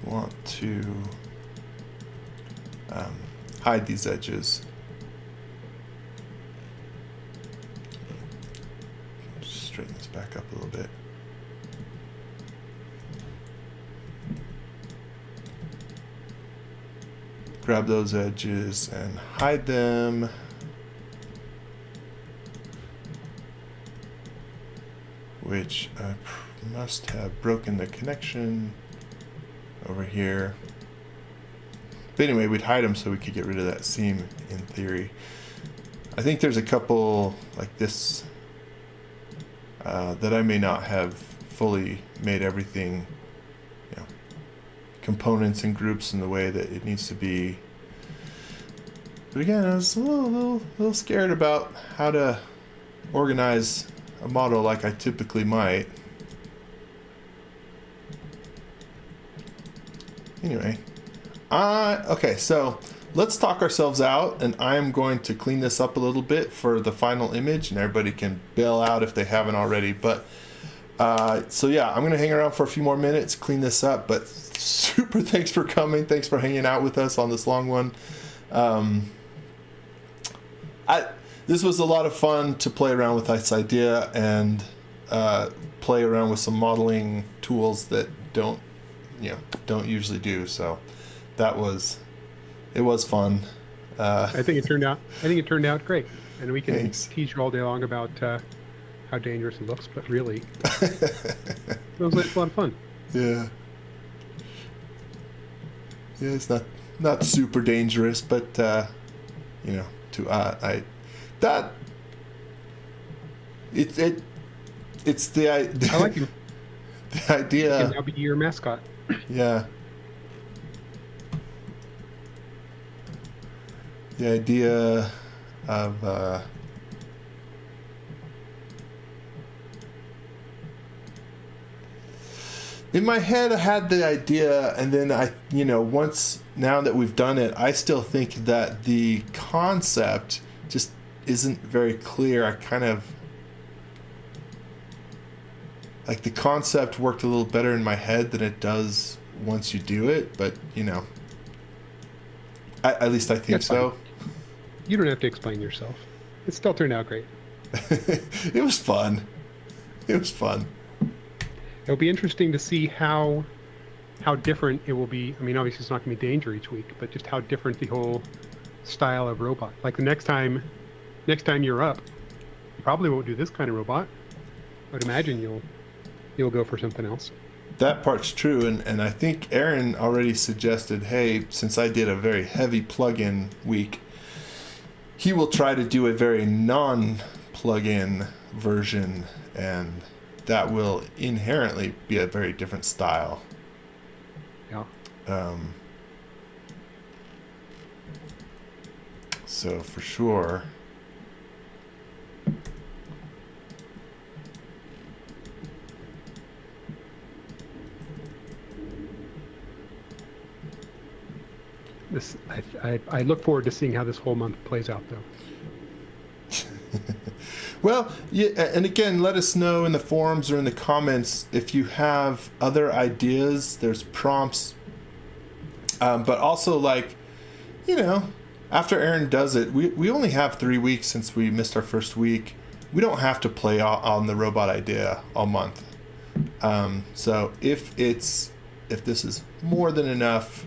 want to hide these edges, just straighten this back up a little bit. Grab those edges and hide them. Which I must have broken the connection over here. But anyway, we'd hide them so we could get rid of that seam in theory. I think there's a couple like this that I may not have fully made everything, components and groups in the way that it needs to be. But again, I was a little scared about how to organize a model like I typically might. Anyway, okay, so let's talk ourselves out, and I'm going to clean this up a little bit for the final image, and everybody can bail out if they haven't already. But so yeah, I'm gonna hang around for a few more minutes, clean this up. But super thanks for coming. Thanks for hanging out with us on this long one. This was a lot of fun to play around with this idea and play around with some modeling tools that don't usually do. So it was fun. I think it turned out great, and we can tease you all day long about how dangerous it looks, but really it was like a lot of fun. Yeah, it's not not super dangerous, but you know, to that it's the I like him. the He can idea. now be your mascot. Yeah. The idea of in my head, I had the idea, and then once now that we've done it, I still think that the concept just isn't very clear. I kind of like the concept worked a little better in my head than it does once you do it, but at least I think That's so. fine. You don't have to explain yourself. It still turned out great. It was fun. It was fun. It'll be interesting to see how different it will be. I mean, obviously it's not going to be danger each week, but just how different the whole style of robot. Like the next time you're up, you probably won't do this kind of robot. I'd imagine you'll go for something else. That part's true, and I think Aaron already suggested, hey, since I did a very heavy plug-in week, he will try to do a very non-plug-in version, and that will inherently be a very different style. Yeah. So for sure. I look forward to seeing how this whole month plays out, though. Well, yeah, and again, let us know in the forums or in the comments if you have other ideas. There's prompts, but also after Aaron does it, we only have 3 weeks since we missed our first week. We don't have to play on the robot idea all month. So if this is more than enough,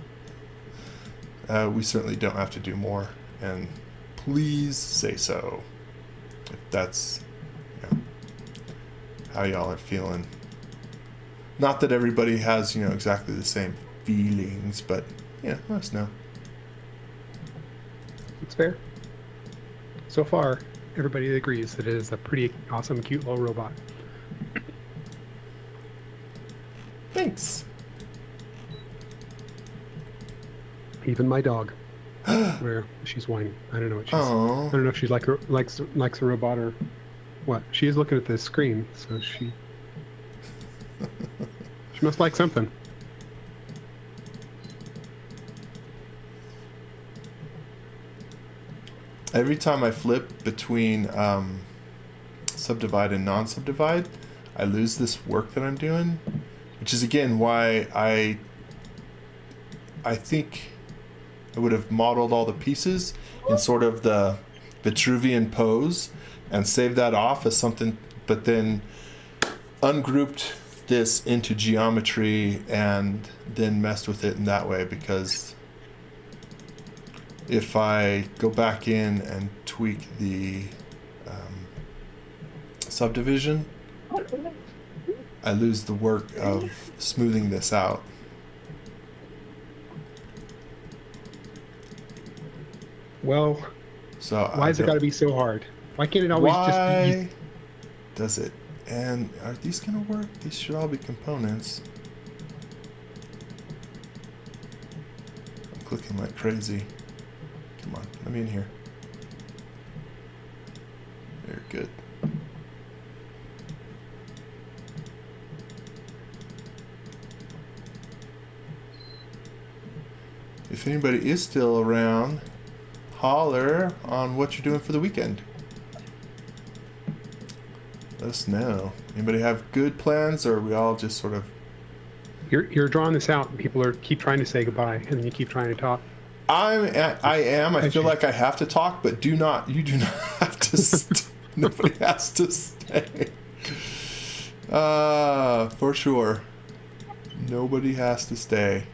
we certainly don't have to do more. And please say so if that's how y'all are feeling. Not that everybody has exactly the same feelings, but let us know. It's fair. So far, everybody agrees that it is a pretty awesome, cute little robot. Thanks. Even my dog, where she's whining. I don't know what she's. Aww. I don't know if she likes a robot or what. She is looking at the screen, so she must like something. Every time I flip between subdivide and non-subdivide, I lose this work that I'm doing, which is again why I think I would have modeled all the pieces in sort of the Vitruvian pose and saved that off as something, but then ungrouped this into geometry and then messed with it in that way, because if I go back in and tweak the subdivision, I lose the work of smoothing this out. Well, So why has it got to be so hard? Why can't it always just be easy? Why does it? And are these gonna work? These should all be components. I'm clicking like crazy. Come on, let me in here. Very good. If anybody is still around, holler on what you're doing for the weekend. Let us know. Anybody have good plans, or are we all just sort of... You're drawing this out, and people keep trying to say goodbye, and then you keep trying to talk. I am. I feel like I have to talk, but you do not have to. Nobody has to stay. For sure. Nobody has to stay.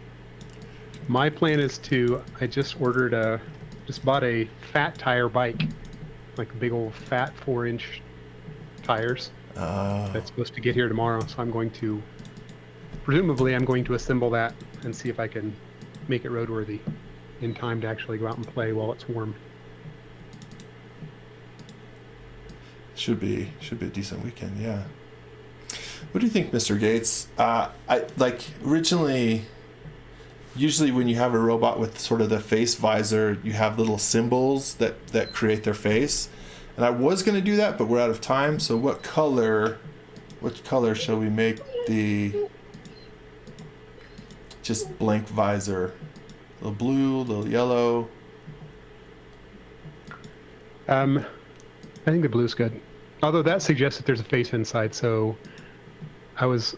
My plan is I just bought a fat tire bike, like big old fat 4-inch tires. That's supposed to get here tomorrow, so presumably I'm going to assemble that and see if I can make it roadworthy. in time to actually go out and play while it's warm. Should be a decent weekend, yeah. What do you think, Mr. Gates? I like originally. Usually, when you have a robot with sort of the face visor, you have little symbols that create their face. And I was going to do that, but we're out of time. So, what color shall we make the just blank visor? A little blue, a little yellow. I think the blue's good. Although that suggests that there's a face inside, so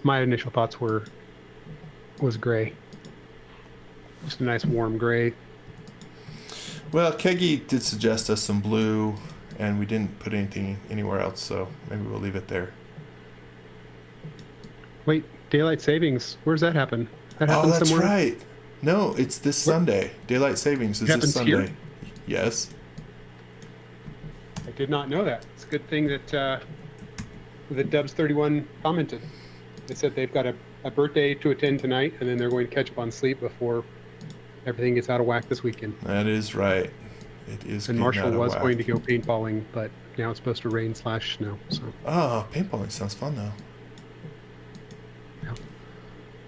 my initial thoughts was gray. Just a nice warm gray. Well, Keggy did suggest us some blue, and we didn't put anything anywhere else, so maybe we'll leave it there. Wait, daylight savings. Where's that happen? That happens that's somewhere? right. No, it's this Sunday. Daylight savings is this Sunday. Here? Yes. I did not know that. It's a good thing that Dubs31 commented. They said they've got a birthday to attend tonight, and then they're going to catch up on sleep before everything gets out of whack this weekend. That is right. It is. And Marshall was going to go paintballing, but now it's supposed to rain/snow. So. Oh, paintballing sounds fun though. Yeah.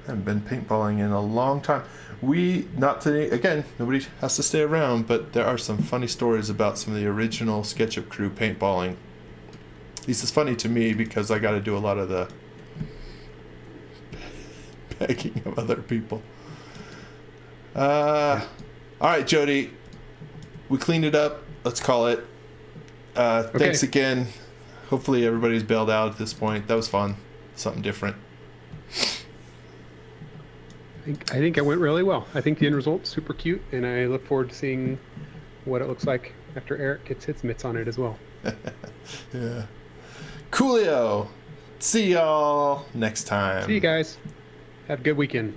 I haven't been paintballing in a long time. Not today. Again, nobody has to stay around, but there are some funny stories about some of the original SketchUp crew paintballing. At least it's funny to me because I got to do a lot of the begging of other people. All right, Jody. We cleaned it up. Let's call it. Thanks again. Hopefully everybody's bailed out at this point. That was fun. Something different. I think it went really well. I think the end result's super cute, and I look forward to seeing what it looks like after Eric gets his mitts on it as well. Yeah. Coolio. See y'all next time. See you guys. Have a good weekend.